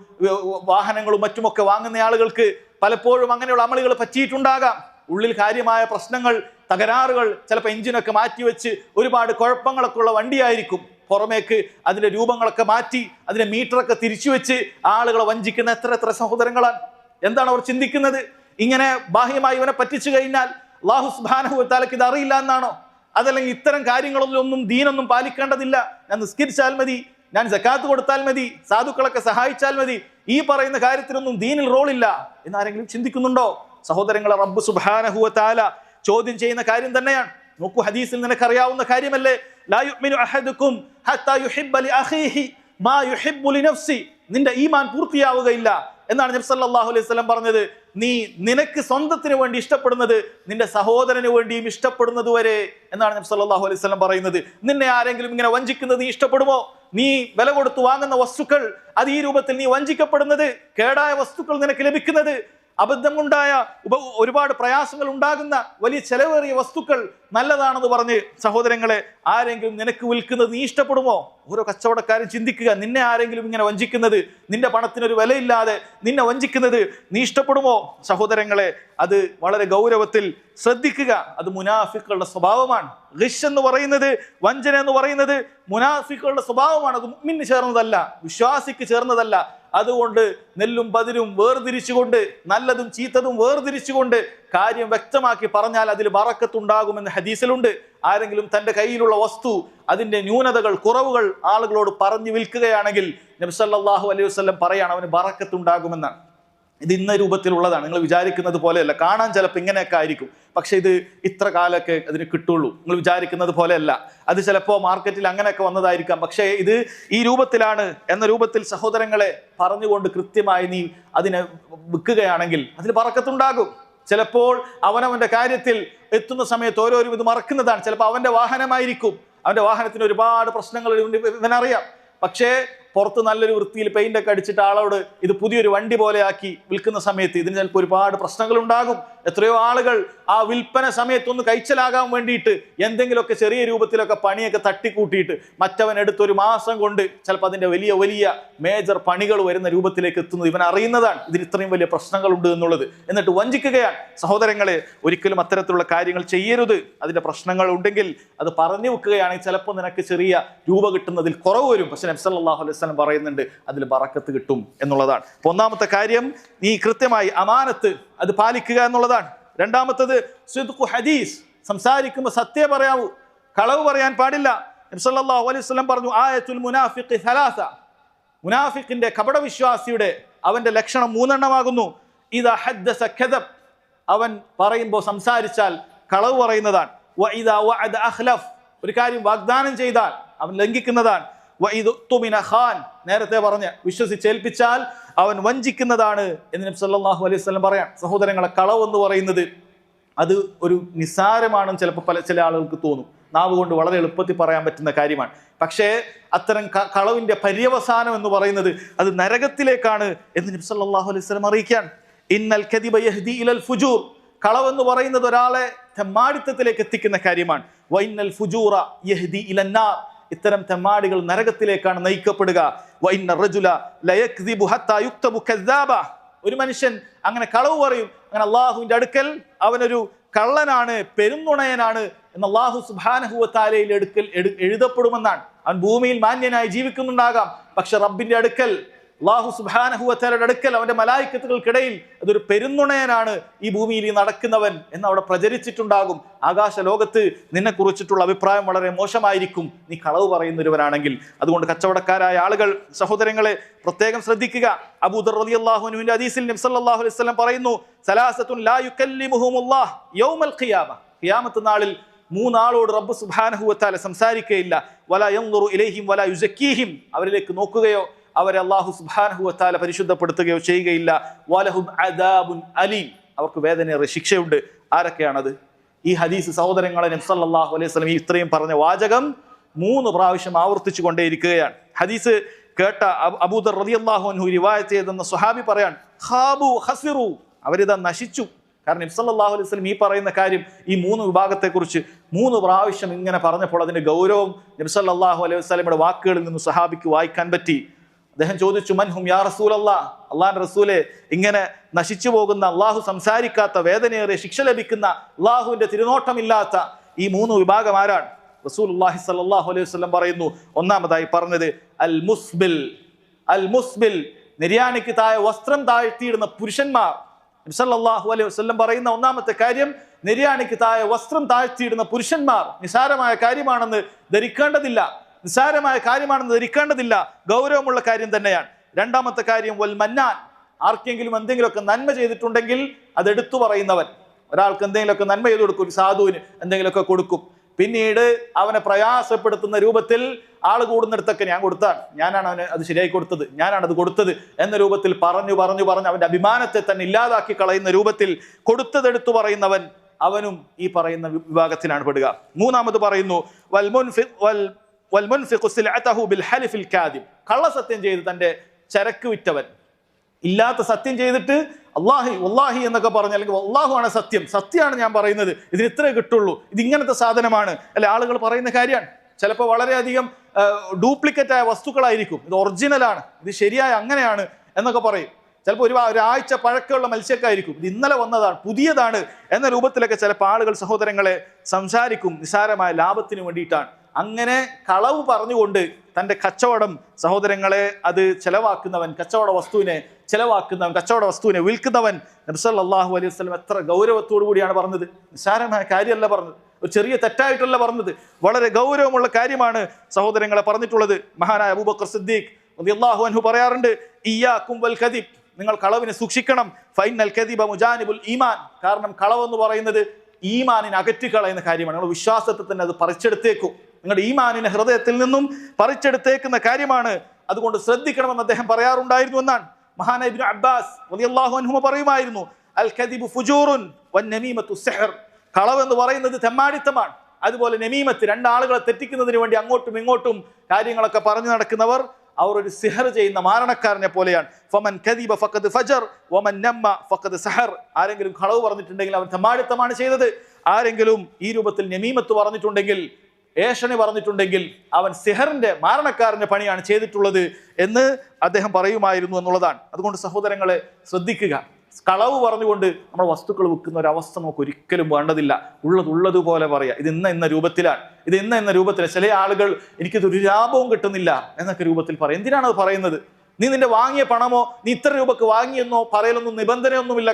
വാഹനങ്ങളും മറ്റുമൊക്കെ വാങ്ങുന്ന ആളുകൾക്ക് പലപ്പോഴും അങ്ങനെയുള്ള അമലുകൾ പറ്റിയിട്ടുണ്ടാകാം. ഉള്ളിൽ കാര്യമായ പ്രശ്നങ്ങൾ, തകരാറുകൾ, ചിലപ്പോൾ എഞ്ചിനൊക്കെ മാറ്റിവെച്ച് ഒരുപാട് കുഴപ്പങ്ങളൊക്കെ ഉള്ള വണ്ടിയായിരിക്കും. പുറമേക്ക് അതിന്റെ രൂപങ്ങളൊക്കെ മാറ്റി അതിന്റെ മീറ്ററൊക്കെ തിരിച്ചു വെച്ച് ആളുകളെ വഞ്ചിക്കുന്ന എത്ര സഹോദരങ്ങളാണ്. എന്താണ് അവർ ചിന്തിക്കുന്നത്? ഇങ്ങനെ ബാഹ്യമായി ഇവനെ പറ്റിച്ചു കഴിഞ്ഞാൽ അല്ലാഹു സുബ്ഹാനഹു വ തആലക്ക് ഇത് അറിയില്ല എന്നാണോ? അതല്ലെങ്കിൽ ഇത്തരം കാര്യങ്ങളിലൊന്നും ദീനൊന്നും പാലിക്കേണ്ടതില്ല, ഞാൻ നിസ്കരിച്ചാൽ മതി, ഞാൻ സക്കാത്ത് കൊടുത്താൽ മതി, സാധുക്കളൊക്കെ സഹായിച്ചാൽ മതി, ഈ പറയുന്ന കാര്യത്തിനൊന്നും ദീനിൽ റോളില്ല എന്നാരെങ്കിലും ചിന്തിക്കുന്നുണ്ടോ? സഹോദരങ്ങളെ, റബ്ബ് സുബ്ഹാനഹു വ തആല ചോദ്യം ചെയ്യുന്ന കാര്യം തന്നെയാണ്. നോക്കൂ, ഹദീസിൽ നിനക്കറിയാവുന്ന കാര്യമല്ലേ, ലാ യുഅ്മിനു അഹദുക്കും ഹത്താ യുഹിബ്ബ ലിഅഖീഹി മാ യുഹിബ്ബു ലിനഫ്സി. നിന്റെ ഈമാൻ പൂർത്തിയാവുകയില്ല എന്നാണ് നബി സല്ലല്ലാഹു അലൈഹി വസല്ലം പറഞ്ഞത്. നീ നിനക്ക് സ്വന്തത്തിന് വേണ്ടി ഇഷ്ടപ്പെടുന്നത് നിന്റെ സഹോദരന് വേണ്ടിയും ഇഷ്ടപ്പെടുന്നത് വരെ എന്നാണ് നബി സല്ലല്ലാഹു അലൈഹി വസല്ലം പറയുന്നത്. നിന്നെ ആരെങ്കിലും ഇങ്ങനെ വഞ്ചിക്കുന്നത് നീ ഇഷ്ടപ്പെടുമോ? നീ വില കൊടുത്തു വാങ്ങുന്ന വസ്തുക്കൾ അത് ഈ രൂപത്തിൽ നീ വഞ്ചിക്കപ്പെടുന്നത്, കേടായ വസ്തുക്കൾ നിനക്ക് ലഭിക്കുന്നത്, അബദ്ധമുണ്ടായ ഒരുപാട് പ്രയാസങ്ങൾ ഉണ്ടാകുന്ന വലിയ ചെലവേറിയ വസ്തുക്കൾ നല്ലതാണെന്ന് പറഞ്ഞ് സഹോദരങ്ങളെ ആരെങ്കിലും നിനക്ക് വിൽക്കുന്നത് നീ ഇഷ്ടപ്പെടുമോ? ഓരോ കച്ചവടക്കാരും ചിന്തിക്കുക, നിന്നെ ആരെങ്കിലും ഇങ്ങനെ വഞ്ചിക്കുന്നത്, നിന്റെ പണത്തിനൊരു വിലയില്ലാതെ നിന്നെ വഞ്ചിക്കുന്നത് നീ ഇഷ്ടപ്പെടുമോ? സഹോദരങ്ങളെ, അത് വളരെ ഗൗരവത്തിൽ ശ്രദ്ധിക്കുക. അത് മുനാഫിക്കുകളുടെ സ്വഭാവമാണ്. ഗിഷ് എന്ന് പറയുന്നത്, വഞ്ചന എന്ന് പറയുന്നത് മുനാഫിക്കുകളുടെ സ്വഭാവമാണ്. അത് മുഅ്മിന് ചേർന്നതല്ല, വിശ്വാസിക്ക് ചേർന്നതല്ല. അതുകൊണ്ട് നെല്ലും ബദിരും വേർതിരിച്ചുകൊണ്ട്, നല്ലതും ചീത്തതും വേർതിരിച്ചുകൊണ്ട് കാര്യം വ്യക്തമാക്കി പറഞ്ഞാൽ അതിൽ ബറക്കത്തുണ്ടാകുമെന്ന് ഹദീസിലുണ്ട്. ആരെങ്കിലും തന്റെ കയ്യിലുള്ള വസ്തു അതിന്റെ ന്യൂനതകൾ, കുറവുകൾ ആളുകളോട് പറഞ്ഞു വിൽക്കുകയാണെങ്കിൽ നബി സല്ലല്ലാഹു അലൈഹി വസല്ലം പറയാണ് അവന് ബറക്കത്തുണ്ടാകുമെന്നാണ്. ഇത് ഇന്ന രൂപത്തിലുള്ളതാണ്, നിങ്ങൾ വിചാരിക്കുന്നത് പോലെയല്ല. കാണാൻ ചിലപ്പോൾ ഇങ്ങനെയൊക്കെ ആയിരിക്കും, പക്ഷെ ഇത് ഇത്ര കാലമൊക്കെ അതിന് കിട്ടുള്ളൂ. നിങ്ങൾ വിചാരിക്കുന്നത് പോലെയല്ല. അത് ചിലപ്പോൾ മാർക്കറ്റിൽ അങ്ങനെയൊക്കെ വന്നതായിരിക്കാം, പക്ഷേ ഇത് ഈ രൂപത്തിലാണ് എന്ന രൂപത്തിൽ സഹോദരങ്ങളെ പറഞ്ഞുകൊണ്ട് കൃത്യമായി നീ അതിനെ വിൽക്കുകയാണെങ്കിൽ അതിൽ ബറക്കത്തുണ്ടാകും. ചിലപ്പോൾ അവനവന്റെ കാര്യത്തിൽ എത്തുന്ന സമയത്ത് ഓരോരും ഇത് മറക്കുന്നതാണ്. ചിലപ്പോൾ അവന്റെ വാഹനമായിരിക്കും, അവന്റെ വാഹനത്തിന് ഒരുപാട് പ്രശ്നങ്ങൾ ഇവനറിയാം. പക്ഷേ പുറത്ത് നല്ലൊരു വൃത്തിയിൽ പെയിന്റ് ഒക്കെ അടിച്ചിട്ട് ആളോട് ഇത് പുതിയൊരു വണ്ടി പോലെ ആക്കി വിൽക്കുന്ന സമയത്ത് ഇതിന് ചിലപ്പോൾ ഒരുപാട് പ്രശ്നങ്ങൾ ഉണ്ടാകും. എത്രയോ ആളുകൾ ആ വിൽപ്പന സമയത്തൊന്ന് കൈച്ചലാകാൻ വേണ്ടിയിട്ട് എന്തെങ്കിലുമൊക്കെ ചെറിയ രൂപത്തിലൊക്കെ പണിയൊക്കെ തട്ടിക്കൂട്ടിയിട്ട് മറ്റവൻ എടുത്തൊരു മാസം കൊണ്ട് ചിലപ്പോൾ അതിന്റെ വലിയ വലിയ മേജർ പണികൾ വരുന്ന രൂപത്തിലേക്ക് എത്തുന്നത് ഇവൻ അറിയുന്നതാണ്. ഇതിന് ഇത്രയും വലിയ പ്രശ്നങ്ങളുണ്ട് എന്നുള്ളത്, എന്നിട്ട് വഞ്ചിക്കുകയാണ്. സഹോദരങ്ങളെ, ഒരിക്കലും അത്തരത്തിലുള്ള കാര്യങ്ങൾ ചെയ്യരുത്. അതിന്റെ പ്രശ്നങ്ങൾ ഉണ്ടെങ്കിൽ അത് പറഞ്ഞു വെക്കുകയാണെങ്കിൽ ചിലപ്പോൾ നിനക്ക് ചെറിയ രൂപ കിട്ടുന്നതിൽ കുറവ് വരും. പക്ഷെ നബി സല്ലല്ലാഹു അലൈഹി വസല്ലം പറയുന്നുണ്ട് അതിൽ ബറക്കത്ത് കിട്ടും എന്നുള്ളതാണ്. ഒന്നാമത്തെ കാര്യം നീ കൃത്യമായി അമാനത്ത് അത് പാലിക്കുക എന്നുള്ളതാണ്. രണ്ടാമത്തത് സിദ്ഖു ഹദീസ്, സംസാരിക്കുമ്പോൾ സത്യം പറയാവൂ, കളവ് പറയാൻ പാടില്ല. നബി സല്ലല്ലാഹു അലൈഹി വസല്ലം പറഞ്ഞു ആയത്തുൽ മുനാഫിഖി സലാസ, മുനാഫിഖിന്റെ കപടവിശ്വാസിയുടെ അവന്റെ ലക്ഷണം 3 എണ്ണമാകുന്നു. ഇദാ ഹദ്ദസ കദബ്, അവൻ പറയുമ്പോൾ സംസാരിച്ചാൽ കളവ് പറയുന്നതാണ്. വ ഇദാ വഅദ അഖ്ലഫ്, ഒരു കാര്യം വാഗ്ദാനം ചെയ്താൽ അവൻ ലംഘിക്കുന്നതാണ്. വ ഇദ തുമിന ഖാൻ, നേരത്തെ പറഞ്ഞ വിശ്വസിച്ചേൽപ്പിച്ചാൽ അവൻ വഞ്ചിക്കുന്നതാണ് എന്ന് നബി സല്ലല്ലാഹു അലൈഹി വസല്ലം പറയാം. സഹോദരങ്ങളെ, കളവ് എന്ന് പറയുന്നത് അത് ഒരു നിസ്സാരമാണെന്ന് ചിലപ്പോൾ ചില ആളുകൾക്ക് തോന്നും. നാവ് കൊണ്ട് വളരെ എളുപ്പത്തിൽ പറയാൻ പറ്റുന്ന കാര്യമാണ്. പക്ഷേ അത്തരം കളവിന്റെ പര്യവസാനം എന്ന് പറയുന്നത് അത് നരകത്തിലേക്കാണ് എന്ന് നബി സല്ലല്ലാഹു അലൈഹി വസല്ലം അറിയിക്കാൻ. ഇന്നൽ കദിബ യഹ്ദി ഇലൽ ഫുജൂർ, കളവ് എന്ന് പറയുന്നത് ഒരാളെ തെമ്മാടിത്തത്തിലേക്ക് എത്തിക്കുന്ന കാര്യമാണ്. വ ഇന്നൽ ഫുജൂറ യഹ്ദി ഇലന്നാർ, ഇത്തരം തെമ്മാടികൾ നരകത്തിലേക്കാണ് നയിക്കപ്പെടുക. വ ഇന്ന റജുല ലയക്ദിബു ഹത്താ യുക്തബു കദ്ദാബ, ഒരു മനുഷ്യൻ അങ്ങനെ കളവ് പറയും, അങ്ങനെ അല്ലാഹുവിന്റെ അടുക്കൽ അവനൊരു കള്ളനാണ്, പെരുന്നുണയനാണ് എന്ന് അല്ലാഹു സുബ്ഹാനഹു വ തആലയുടെ അടുക്കൽ എഴുതപ്പെടുമെന്നാണ്. അവൻ ഭൂമിയിൽ മാന്യനായി ജീവിക്കുന്നുണ്ടാകാം, പക്ഷെ റബ്ബിന്റെ അടുക്കൽ അല്ലാഹു സുബ്ഹാനഹു വ തആലയുടെ അടുക്കൽ അവന്റെ മലായിക്കത്തുകൾക്കിടയിൽ അതൊരു പെരുന്നുണയനാണ് ഈ ഭൂമിയിൽ ഈ നടക്കുന്നവൻ എന്ന് അവിടെ പ്രചരിച്ചിട്ടുണ്ടാകും. ആകാശ ലോകത്ത് നിന്നെ കുറിച്ചിട്ടുള്ള അഭിപ്രായം വളരെ മോശമായിരിക്കും നീ കളവ് പറയുന്നവരാണെങ്കിൽ. അതുകൊണ്ട് കച്ചവടക്കാരായ ആളുകൾ, സഹോദരങ്ങളെ, പ്രത്യേകം ശ്രദ്ധിക്കുക. അബൂദർ റളിയല്ലാഹു അൻഹുവിന്റെ ഹദീസിൽ നബി സല്ലല്ലാഹു അലൈഹി വസല്ലം പറയുന്നു, സലാസത്തുൻ ലാ യുകല്ലിമുഹുമുല്ലാഹ് യൗമൽ ഖിയാമ, ഖിയാമത്ത് നാളിൽ മൂന്നാളോട് റബ്ബ് സുബ്ഹാനഹു വ തആല സംസാരിക്കുകയില്ല. വലാ യൻദുറു ഇലൈഹിം വലാ യുസക്കീഹിം, അവരിലേക്ക് നോക്കുകയോ അവരെ അല്ലാഹു സുബ്ഹാനഹു വ തആല പരിശുദ്ധപ്പെടുത്തുകയോ ചെയ്യുകയില്ല. വലഹും അദാബുൻ അലീം, അവർക്ക് വേദനയേറിയ ശിക്ഷയുണ്ട്. ആരൊക്കെയാണത്? ഈ ഹദീസ് സഹോദരങ്ങളെ നബി സല്ലല്ലാഹു അലൈഹി വസല്ലം ഇത്രയും പറഞ്ഞ വാചകം 3 പ്രാവശ്യം ആവർത്തിച്ചു കൊണ്ടേയിരിക്കുകയാണ്. ഹദീസ് കേട്ട അബൂദർ റളിയല്ലാഹു അൻഹു റിവായത്ത് ചെയ്തെന്ന സ്വഹാബി പറയാൻ, ഖാബു ഖസിറു, അവരിതാ നശിച്ചു. കാരണം നബി സല്ലല്ലാഹു അലൈഹി വസല്ലം ഈ പറയുന്ന കാര്യം, ഈ 3 വിഭാഗത്തെക്കുറിച്ച് 3 പ്രാവശ്യം ഇങ്ങനെ പറഞ്ഞപ്പോൾ അതിന്റെ ഗൗരവം നബി സല്ലല്ലാഹു അലൈഹി വസല്ലമയുടെ വാക്കുകളിൽ നിന്ന് സ്വഹാബിക്ക് വായിക്കാൻ പറ്റി. അദ്ദേഹം ചോദിച്ചു, മൻഹും യാ റസൂലല്ലാഹ്, അള്ളാഹുവിന്റെ റസൂലെ, ഇങ്ങനെ നശിച്ചു പോകുന്ന, അള്ളാഹു സംസാരിക്കാത്ത, വേദനയേറിയ ശിക്ഷ ലഭിക്കുന്ന, അള്ളാഹുവിന്റെ തിരുനോട്ടമില്ലാത്ത ഈ 3 വിഭാഗം ആരാണ്? റസൂലുള്ളാഹി സ്വല്ലല്ലാഹു അലൈഹി വസല്ലം പറയുന്നു, ഒന്നാമതായി പറഞ്ഞത് അൽ മുസ്ബിൽ. അൽ മുസ്ബിൽ, നിര്യാണിക്ക് താഴെ വസ്ത്രം താഴ്ത്തിയിടുന്ന പുരുഷന്മാർ. നബി സല്ലല്ലാഹു അലൈഹി വസല്ലം പറയുന്ന ഒന്നാമത്തെ കാര്യം, നിര്യാണിക്ക് താഴെ വസ്ത്രം താഴ്ത്തിയിടുന്ന പുരുഷന്മാർ നിസാരമായ കാര്യമാണെന്ന് ധരിക്കേണ്ടതില്ല. നിസ്സാരമായ കാര്യമാണെന്ന് ധരിക്കേണ്ടതില്ല, ഗൗരവമുള്ള കാര്യം തന്നെയാണ്. രണ്ടാമത്തെ കാര്യം വൽ മന്നാൻ, ആർക്കെങ്കിലും എന്തെങ്കിലുമൊക്കെ നന്മ ചെയ്തിട്ടുണ്ടെങ്കിൽ അത് എടുത്തു പറയുന്നവൻ. ഒരാൾക്ക് എന്തെങ്കിലുമൊക്കെ നന്മ ചെയ്ത് കൊടുക്കും, ഒരു സാധുവിന് എന്തെങ്കിലുമൊക്കെ കൊടുക്കും, പിന്നീട് അവനെ പ്രയാസപ്പെടുത്തുന്ന രൂപത്തിൽ ആള് കൂടുന്നിടത്തൊക്കെ ഞാൻ കൊടുത്താണ്, ഞാനാണ് അവന് അത് ശരിയായി കൊടുത്തത്, ഞാനാണ് അത് കൊടുത്തത് എന്ന രൂപത്തിൽ പറഞ്ഞു അവന്റെ അഭിമാനത്തെ തന്നെ ഇല്ലാതാക്കി കളയുന്ന രൂപത്തിൽ കൊടുത്തതെടുത്തു പറയുന്നവൻ, അവനും ഈ പറയുന്ന വിഭാഗത്തിലാണ് പെടുക. മൂന്നാമത് പറയുന്നു കള്ളസത്യം ചെയ്ത് തന്റെ ചരക്ക് വിറ്റവൻ. ഇല്ലാത്ത സത്യം ചെയ്തിട്ട് വല്ലാഹി എന്നൊക്കെ പറഞ്ഞ, അല്ലെങ്കിൽ അല്ലാഹു ആണ് സത്യം, സത്യമാണ് ഞാൻ പറയുന്നത്, ഇതിന് ഇത്രേ കിട്ടുള്ളൂ, ഇത് ഇങ്ങനത്തെ സാധനമാണ് അല്ലെ ആളുകൾ പറയുന്ന കാര്യമാണ്. ചിലപ്പോൾ വളരെയധികം ഡ്യൂപ്ലിക്കേറ്റ് ആയ വസ്തുക്കളായിരിക്കും, ഇത് ഒറിജിനലാണ്, ഇത് ശരിയായ അങ്ങനെയാണ് എന്നൊക്കെ പറയും. ചിലപ്പോൾ ഒരാഴ്ച പഴക്കമുള്ള മത്സ്യക്കായിരിക്കും, ഇത് ഇന്നലെ വന്നതാണ്, പുതിയതാണ് എന്ന രൂപത്തിലൊക്കെ ചിലപ്പോൾ ആളുകൾ, സഹോദരങ്ങളെ, സംസാരിക്കും നിസാരമായ ലാഭത്തിന് വേണ്ടിയിട്ടാണ്. അങ്ങനെ കളവ് പറഞ്ഞുകൊണ്ട് തൻ്റെ കച്ചവടം, സഹോദരങ്ങളെ, അത് ചെലവാക്കുന്നവൻ, കച്ചവട വസ്തുവിനെ വിൽക്കുന്നവൻ, നബി സല്ലല്ലാഹു അലൈഹി വസല്ലം എത്ര ഗൗരവത്തോടു കൂടിയാണ് പറഞ്ഞത്. നിസാരമായ കാര്യമല്ല പറഞ്ഞത്, ഒരു ചെറിയ തെറ്റായിട്ടല്ല പറഞ്ഞത്, വളരെ ഗൗരവമുള്ള കാര്യമാണ് സഹോദരങ്ങളെ പറഞ്ഞിട്ടുള്ളത്. മഹാനായ അബൂബക്കർ സിദ്ദീഖ് റളിയല്ലാഹു അൻഹു പറയാറുണ്ട്, ഇയ്യാകും വൽ കദിബ്, നിങ്ങൾ കളവിനെ സൂക്ഷിക്കണം. ഫൈനൽ കദിബ മുജാനിബുൽ ഈമാൻ, കാരണം കളവെന്ന് പറയുന്നത് ഈമാനിനെ അകറ്റിക്കളയുന്ന കാര്യമാണ്. നിങ്ങൾ വിശ്വാസത്തെ തന്നെ അത് പറിച്ചെടുത്തേക്കും, നിങ്ങളുടെ ഈമാനിനെ ഹൃദയത്തിൽ നിന്നും പറിച്ചെടുത്തേക്കുന്ന കാര്യമാണ്. അതുകൊണ്ട് ശ്രദ്ധിക്കണമെന്ന് അദ്ദേഹം പറയാറുണ്ടായിരുന്നു എന്നാണ്. മഹാനായ ഇബ്നു അബ്ബാസ് റളിയല്ലാഹു അൻഹു പറയുമായിരുന്നു, അൽ കദിബു ഫുജൂറുൻ വന്നമീമത്തു സിഹ്ർ, കളവെന്ന് പറയുന്നത് തെമ്മാടിത്തമാണ്, അതുപോലെ നമീമത്ത്, രണ്ടാളുകളെ തെറ്റിക്കുന്നതിന് വേണ്ടി അങ്ങോട്ടും ഇങ്ങോട്ടും കാര്യങ്ങളൊക്കെ പറഞ്ഞു നടക്കുന്നവർ, അവർ ഒരു സിഹർ ചെയ്യുന്ന മാരണക്കാരനെ പോലെയാണ്. ഫമൻ കദിബ ഫഖദ് ഫജർ വമൻ നമ്മ ഫഖദ് സഹർ, ആരെങ്കിലും കളവ് പറഞ്ഞിട്ടുണ്ടെങ്കിൽ അവൻ തെമ്മാടിത്തമാണ് ചെയ്തത്, ആരെങ്കിലും ഈ രൂപത്തിൽ നമീമത്ത് പറഞ്ഞിട്ടുണ്ടെങ്കിൽ, ഏഷണി പറഞ്ഞിട്ടുണ്ടെങ്കിൽ, അവൻ സിഹറിന്റെ മാരണക്കാരന്റെ പണിയാണ് ചെയ്തിട്ടുള്ളത് എന്ന് അദ്ദേഹം പറയുമായിരുന്നു എന്നുള്ളതാണ്. അതുകൊണ്ട് സഹോദരങ്ങളെ ശ്രദ്ധിക്കുക, കളവ് പറഞ്ഞുകൊണ്ട് നമ്മൾ വസ്തുക്കൾ വിൽക്കുന്ന ഒരു അവസ്ഥ നമുക്ക് ഒരിക്കലും വേണ്ടതില്ല. ഉള്ളതുപോലെ പറയാം, ഇത് ഇന്ന രൂപത്തിലാണ്, ഇത് ഇന്ന രൂപത്തിൽ. ചില ആളുകൾ എനിക്കിതൊരു ലാഭവും കിട്ടുന്നില്ല എന്നൊക്കെ രൂപത്തിൽ പറയും. എന്തിനാണ് അത് പറയുന്നത്? നീ നിന്റെ വാങ്ങിയ പണമോ, നീ ഇത്ര രൂപക്ക് വാങ്ങിയെന്നോ പറയലൊന്നും നിബന്ധനയൊന്നുമില്ല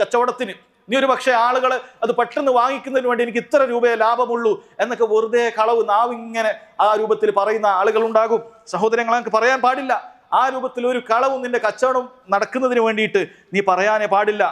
കച്ചവടത്തിന്. നീ ഒരു പക്ഷേ ആളുകൾ അത് പെട്ടെന്ന് വാങ്ങിക്കുന്നതിന് വേണ്ടി എനിക്ക് ഇത്ര രൂപയെ ലാഭമുള്ളൂ എന്നൊക്കെ വെറുതെ കളവ് നാവിങ്ങനെ ആ രൂപത്തിൽ പറയുന്ന ആളുകൾ ഉണ്ടാകും. സഹോദരങ്ങളെ, നമുക്ക് പറയാൻ പാടില്ല. ആ രൂപത്തിൽ ഒരു കളവും നിന്റെ കച്ചവടം നടക്കുന്നതിന് വേണ്ടിയിട്ട് നീ പറയാനേ പാടില്ല.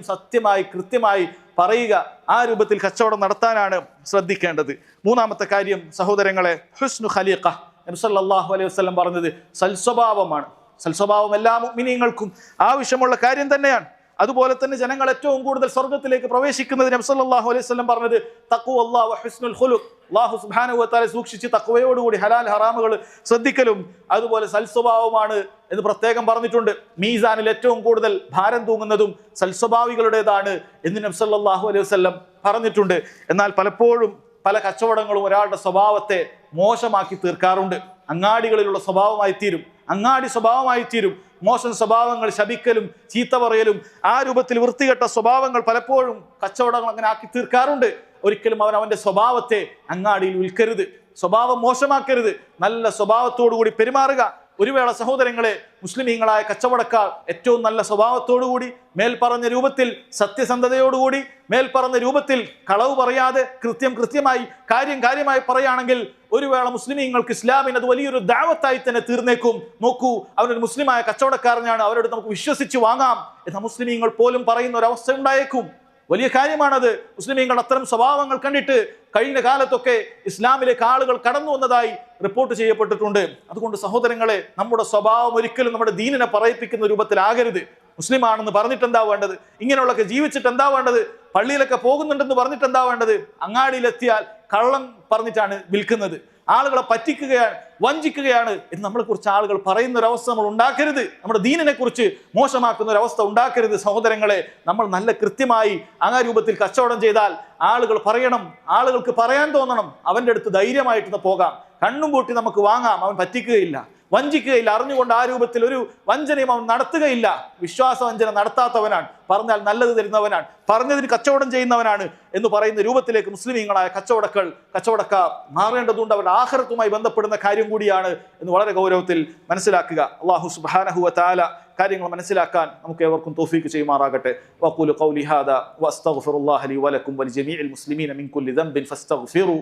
സത്യമായി കൃത്യമായി പറയുക, ആ രൂപത്തിൽ കച്ചവടം നടത്താനാണ് ശ്രദ്ധിക്കേണ്ടത്. മൂന്നാമത്തെ കാര്യം സഹോദരങ്ങളെ, ഹുസ്നു ഖലീഖ. നബി സല്ലല്ലാഹു അലൈഹി വസല്ലം പറഞ്ഞത് സൽസ്വഭാവമാണ്. സൽസ്വഭാവം എല്ലാ മുഅ്മിനീങ്ങൾക്കും ആവശ്യമുള്ള കാര്യം തന്നെയാണ്. അതുപോലെ തന്നെ ജനങ്ങൾ ഏറ്റവും കൂടുതൽ സ്വർഗത്തിലേക്ക് പ്രവേശിക്കുന്നത് നബി സല്ലല്ലാഹു അലൈഹി വസല്ലം പറഞ്ഞത് തഖ്വല്ലാഹു വ ഹുസ്നുൽ ഖുലുഖ്, അല്ലാഹു സുബ്ഹാനഹു വ തആല സൂക്ഷിച്ച് തഖ്വയോടുകൂടി ഹലാൽ ഹറാമുകൾ ശ്രദ്ധിക്കലും അതുപോലെ സൽസ്വഭാവമാണ് എന്ന് പ്രത്യേകം പറഞ്ഞിട്ടുണ്ട്. മീസാനിൽ ഏറ്റവും കൂടുതൽ ഭാരം തൂങ്ങുന്നതും സൽസ്വഭാവികളുടേതാണ് എന്ന് നബി സല്ലല്ലാഹു അലൈഹി വസല്ലം പറഞ്ഞിട്ടുണ്ട്. എന്നാൽ പലപ്പോഴും പല കച്ചവടങ്ങളും ഒരാളുടെ സ്വഭാവത്തെ മോശമാക്കി തീർക്കാറുണ്ട്. അങ്ങാടികളിലുള്ള സ്വഭാവമായി തീരും, അങ്ങാടി സ്വഭാവമായി തീരും. മോശം സ്വഭാവങ്ങൾ, ശപിക്കലും ചീത്ത പറയലും, ആ രൂപത്തിൽ വൃത്തികെട്ട സ്വഭാവങ്ങൾ പലപ്പോഴും കച്ചവടങ്ങൾ അങ്ങനെ ആക്കി തീർക്കാറുണ്ട്. ഒരിക്കലും അവന്റെ സ്വഭാവത്തെ അങ്ങാടിയിൽ വിൽക്കരുത്, സ്വഭാവം മോശമാക്കരുത്, നല്ല സ്വഭാവത്തോടു കൂടി പെരുമാറുക. ഒരു വേള സഹോദരങ്ങളെ മുസ്ലിമീങ്ങളായ കച്ചവടക്കാർ ഏറ്റവും നല്ല സ്വഭാവത്തോടുകൂടി മേൽപ്പറഞ്ഞ രൂപത്തിൽ സത്യസന്ധതയോടുകൂടി മേൽപ്പറഞ്ഞ രൂപത്തിൽ കളവ് പറയാതെ കൃത്യമായി കാര്യമായി പറയുകയാണെങ്കിൽ ഒരു വേള മുസ്ലിമീങ്ങൾക്ക് ഇസ്ലാമിന് അത് വലിയൊരു ദഅവത്തായി തന്നെ തീർന്നേക്കും. നോക്കൂ, അവനൊരു മുസ്ലിമായ കച്ചവടക്കാരനാണ്, അവരോട് നമുക്ക് വിശ്വസിച്ച് വാങ്ങാം എന്ന മുസ്ലിമീങ്ങൾ പോലും പറയുന്ന ഒരു അവസ്ഥ ഉണ്ടായേക്കും. വലിയ കാര്യമാണത്. മുസ്ലിമീങ്ങൾ അത്തരം സ്വഭാവങ്ങൾ കണ്ടിട്ട് കഴിഞ്ഞ കാലത്തൊക്കെ ഇസ്ലാമിലേക്ക് ആളുകൾ കടന്നു വന്നതായി റിപ്പോർട്ട് ചെയ്യപ്പെട്ടിട്ടുണ്ട്. അതുകൊണ്ട് സഹോദരങ്ങളെ, നമ്മുടെ സ്വഭാവം ഒരിക്കലും നമ്മുടെ ദീനിനെ പറയിപ്പിക്കുന്ന രൂപത്തിലാകരുത്. മുസ്ലിം ആണെന്ന് പറഞ്ഞിട്ട് എന്താ വേണ്ടത്? ഇങ്ങനെയുള്ളൊക്കെ ജീവിച്ചിട്ട് എന്താ വേണ്ടത്? പള്ളിയിലൊക്കെ പോകുന്നുണ്ടെന്ന് പറഞ്ഞിട്ട് എന്താ വേണ്ടത്? അങ്ങാടിയിലെത്തിയാൽ കള്ളം പറഞ്ഞിട്ടാണ് വിൽക്കുന്നത്, ആളുകളെ പറ്റിക്കുകയാണ്, വഞ്ചിക്കുകയാണ് എന്ന് നമ്മളെ കുറിച്ച് ആളുകൾ പറയുന്ന ഒരു അവസ്ഥ നമ്മൾ ഉണ്ടാക്കരുത്. നമ്മുടെ ദീനിനെ കുറിച്ച് മോശമാക്കുന്ന ഒരു അവസ്ഥ ഉണ്ടാക്കരുത്. സഹോദരങ്ങളെ, നമ്മൾ നല്ല കൃത്യമായി ആ രൂപത്തിൽ കച്ചവടം ചെയ്താൽ ആളുകൾ പറയണം, ആളുകൾക്ക് പറയാൻ തോന്നണം, അവൻ്റെ അടുത്ത് ധൈര്യമായിട്ട് പോകാം, കണ്ണും പൂട്ടി നമുക്ക് വാങ്ങാം, അവൻ പറ്റിക്കുകയില്ല, വഞ്ചിക്കുകയില്ല, അറിഞ്ഞുകൊണ്ട് ആ രൂപത്തിൽ ഒരു വഞ്ചനയും അവൻ നടത്തുകയില്ല. വിശ്വാസവഞ്ചന നടത്താത്തവനാണ്, പറഞ്ഞാൽ നല്ലത് തരുന്നവനാണ്, പറഞ്ഞതിന് കച്ചവടം ചെയ്യുന്നവനാണ് എന്ന് പറയുന്ന രൂപത്തിലേക്ക് മുസ്ലിമീങ്ങളായ കച്ചവടക്കാർ മാറേണ്ടതുണ്ട്. അവരുടെ ആഖിറത്തുമായി ബന്ധപ്പെടുന്ന കാര്യം കൂടിയാണ് എന്ന് വളരെ ഗൗരവത്തിൽ മനസ്സിലാക്കുക. അല്ലാഹു സുബ്ഹാനഹു വ തആല കാര്യങ്ങൾ മനസ്സിലാക്കാൻ നമുക്ക് ഏവർക്കും തൗഫീഖ് ചെയ്യുമാറാകട്ടെ. വഖൂലു ഖൗലി ഹാദാ വഅസ്തഗ്ഫിറുല്ലാഹ ലി വലക്കും വലിജമീഇൽ മുസ്ലിമീന മിൻ കുല്ലി ദംബിൻ ഫസ്തഗ്ഫിറു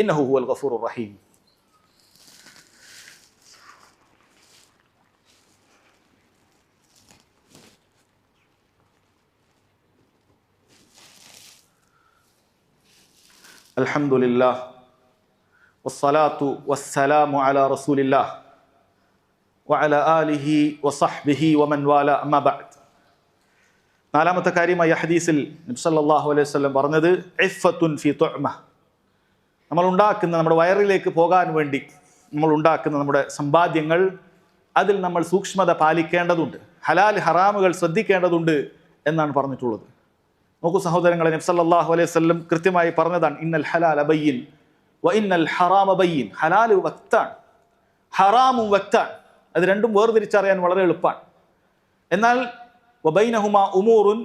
ഇന്നഹു ഹുവൽ ഗഫൂറുർ റഹീം. അൽഹംദുലില്ലാഹ് വസ്സലാത്തു വസ്സലാമു അലാ റസൂലില്ലാഹ് വഅലാ ആലിഹി വസഹ്ബിഹി വമൻ വാല അമ്മാ ബഅദ്. നാലാമത്തെ കാര്യമായി ഹദീസിൽ നബി സല്ലല്ലാഹു അലൈഹി വസല്ലം പറഞ്ഞത് ഇഫ്ഫത്തുൻ ഫീ തുഅമ. നമ്മൾ ഉണ്ടാക്കുന്ന, നമ്മുടെ വയറിലേക്ക് പോകാൻ വേണ്ടി നമ്മൾ ഉണ്ടാക്കുന്ന നമ്മുടെ സമ്പാദ്യങ്ങൾ, അതിൽ നമ്മൾ സൂക്ഷ്മത പാലിക്കേണ്ടതുണ്ട്, ഹലാൽ ഹറാമുകൾ ശ്രദ്ധിക്കേണ്ടതുണ്ട് എന്നാണ് പറഞ്ഞിട്ടുള്ളത്. നോക്കൂ സഹോദരങ്ങളെ, നബി സല്ലല്ലാഹു അലൈഹി വസല്ലം കൃത്യമായി പറഞ്ഞതാണ് ഇന്നൽ ഹലാല ബയ്യിൻ വ ഇന്നൽ ഹറാമ ബയ്യിൻ. ഹലാൽ വ്യക്തമാണ്, ഹറാമും വ്യക്തമാണ്. അത് രണ്ടും വേർതിരിച്ചറിയാൻ വളരെ എളുപ്പമാണ്. എന്നാൽ വബൈനഹുമാ ഉമൂറുൻ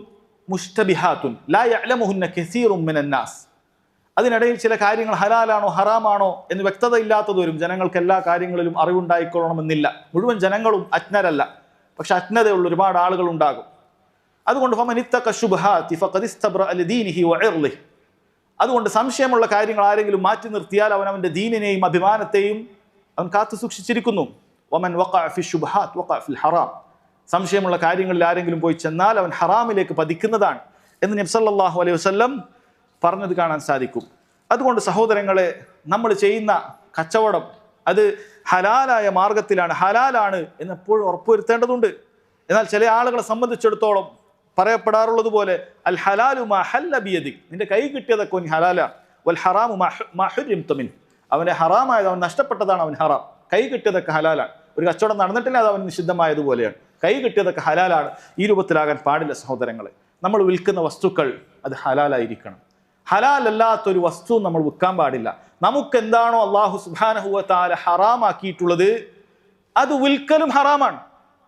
മുഷ്തബിഹാത്തുൻ ലാ യഅലമുഹുന്ന കസീറുൻ മിനൻ നാസ്. അതിനിടയിൽ ചില കാര്യങ്ങൾ ഹലാലാണോ ഹറാമാണോ എന്ന് വ്യക്തത ഇല്ലാത്തത് വരും. ജനങ്ങൾക്ക് എല്ലാ കാര്യങ്ങളിലും അറിവുണ്ടായിക്കൊള്ളണമെന്നില്ല. മുഴുവൻ ജനങ്ങളും അജ്ഞരല്ല, പക്ഷെ അജ്ഞതയുള്ള ഒരുപാട് ആളുകൾ ഉണ്ടാകും. അതുകൊണ്ട് അതുകൊണ്ട് സംശയമുള്ള കാര്യങ്ങൾ ആരെങ്കിലും മാറ്റി നിർത്തിയാൽ അവൻ അവൻ്റെ ദീനിനെയും അഭിമാനത്തെയും അവൻ കാത്തു സൂക്ഷിച്ചിരിക്കുന്നു. സംശയമുള്ള കാര്യങ്ങളിൽ ആരെങ്കിലും പോയി ചെന്നാൽ അവൻ ഹറാമിലേക്ക് പതിക്കുന്നതാണ് എന്ന് നബി സല്ലല്ലാഹു അലൈഹി വസല്ലം പറഞ്ഞത് കാണാൻ സാധിക്കും. അതുകൊണ്ട് സഹോദരങ്ങളെ, നമ്മൾ ചെയ്യുന്ന കച്ചവടം അത് ഹലാലായ മാർഗത്തിലാണ്, ഹലാലാണ് എന്ന് എപ്പോഴും ഉറപ്പുവരുത്തേണ്ടതുണ്ട്. എന്നാൽ ചില ആളുകളെ സംബന്ധിച്ചിടത്തോളം പറയപ്പെടാറുള്ളത് പോലെ അൽ ഹലാലു മാ ഹല്ല ബിയദിക്, നിന്റെ കൈ കിട്ടിയതൊക്കെ അവൻ ഹലാലാണ്, വൽ ഹറാമു മാ ഹുരിംത മിൻ, അവനെ ഹറാമായത് അവൻ നഷ്ടപ്പെട്ടതാണ് അവൻ ഹറാം, കൈ കിട്ടിയതൊക്കെ ഹലാലാണ്. ഒരു കച്ചവടം നടന്നിട്ടില്ല, അത് അവന് നിഷിദ്ധമായതുപോലെയാണ്. കൈ കിട്ടിയതൊക്കെ ഹലാലാണ്. ഈ രൂപത്തിലാകാൻ പാടില്ല സഹോദരങ്ങളെ. നമ്മൾ വിൽക്കുന്ന വസ്തുക്കൾ അത് ഹലാലായിരിക്കണം. ഹലാലല്ലാത്തൊരു വസ്തു നമ്മൾ വിൽക്കാൻ പാടില്ല. നമുക്ക് എന്താണോ അല്ലാഹു സുബ്ഹാനഹു വ തആല ഹറാമാക്കിയിട്ടുള്ളത് അത് വിൽക്കലും ഹറാമാണ്.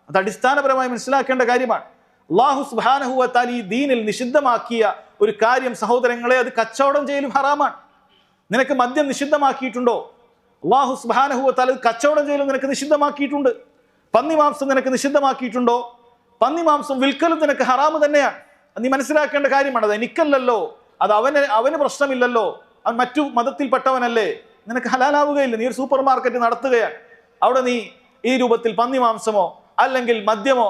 അത് അടിസ്ഥാനപരമായി മനസ്സിലാക്കേണ്ട കാര്യമാണ്. അല്ലാഹു സുബ്ഹാനഹു വ തആല ഈ ദീനിൽ നിഷിദ്ധമാക്കിയ ഒരു കാര്യം സഹോദരങ്ങളെ, അത് കച്ചവടം ചെയ്യലും ഹറാമാണ്. നിനക്ക് മദ്യം നിഷിദ്ധമാക്കിയിട്ടുണ്ടോ? അല്ലാഹു സുബ്ഹാനഹു വ തആല കച്ചവടം ചെയ്യലും നിനക്ക് നിഷിദ്ധമാക്കിയിട്ടുണ്ട്. പന്നിമാംസം നിനക്ക് നിഷിദ്ധമാക്കിയിട്ടുണ്ടോ? പന്നിമാംസം വിൽക്കലും നിനക്ക് ഹറാമ് തന്നെയാണ്. നീ മനസ്സിലാക്കേണ്ട കാര്യമാണ്. അത് എനിക്കല്ലല്ലോ, അത് അവന് പ്രശ്നമില്ലല്ലോ, അവൻ മറ്റു മതത്തിൽപ്പെട്ടവനല്ലേ, നിനക്ക് ഹലാലാവുകയില്ല. നീ ഒരു സൂപ്പർ മാർക്കറ്റ് നടത്തുകയാണ്, അവിടെ നീ ഈ രൂപത്തിൽ പന്നിമാംസമോ അല്ലെങ്കിൽ മദ്യമോ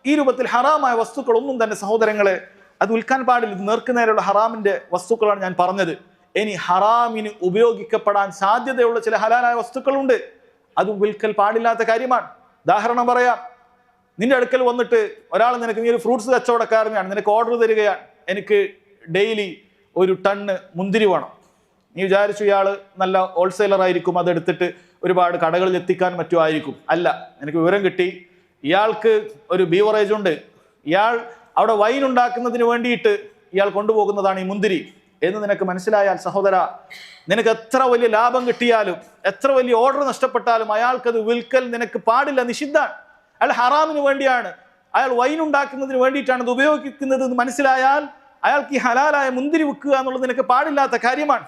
ഈ രൂപത്തിൽ ഹറാമായ വസ്തുക്കളൊന്നും തന്നെ സഹോദരങ്ങളെ അത് വിൽക്കാൻ പാടില്ല. ഇത് നേർക്കുനേരെയുള്ള ഹറാമിന്റെ വസ്തുക്കളാണ് ഞാൻ പറഞ്ഞത്. ഇനി ഹറാമിന് ഉപയോഗിക്കപ്പെടാൻ സാധ്യതയുള്ള ചില ഹലാലായ വസ്തുക്കളുണ്ട്, അതും വിൽക്കൽ പാടില്ലാത്ത കാര്യമാണ്. ഉദാഹരണം പറയാം, നിന്റെ അടുക്കൽ വന്നിട്ട് ഒരാൾ നിനക്ക്, നീ ഒരു ഫ്രൂട്ട്സ് കച്ചവടക്കാരനാണ്, നിനക്ക് ഓർഡർ തരികയാണ്, എനിക്ക് ഡെയിലി 1 ടണ്ണ് മുന്തിരി വേണം. നീ വിചാരിച്ചു ഇയാൾ നല്ല ഹോൾസെയിലർ ആയിരിക്കും, അതെടുത്തിട്ട് ഒരുപാട് കടകളിൽ എത്തിക്കാൻ മറ്റുമായിരിക്കും. അല്ല, എനിക്ക് വിവരം കിട്ടി ഇയാൾക്ക് ഒരു ബീവറേജ് ഉണ്ട്, ഇയാൾ അവിടെ വൈൻ ഉണ്ടാക്കുന്നതിന് വേണ്ടിയിട്ട് ഇയാൾ കൊണ്ടുപോകുന്നതാണ് ഈ മുന്തിരി എന്ന് നിനക്ക് മനസ്സിലായാൽ സഹോദര, നിനക്ക് എത്ര വലിയ ലാഭം കിട്ടിയാലും എത്ര വലിയ ഓർഡർ നഷ്ടപ്പെട്ടാലും അയാൾക്കത് വിൽക്കൽ നിനക്ക് പാടില്ല, നിഷിദ്ധാണ്. അയാൾ ഹറാമിന് വേണ്ടിയാണ്, അയാൾ വൈൻ ഉണ്ടാക്കുന്നതിന് വേണ്ടിയിട്ടാണ് ഇത് ഉപയോഗിക്കുന്നത് എന്ന് മനസ്സിലായാൽ അയാൾക്ക് ഈ ഹലാലായ മുന്തിരി വിൽക്കുക എന്നുള്ളത് നിനക്ക് പാടില്ലാത്ത കാര്യമാണ്.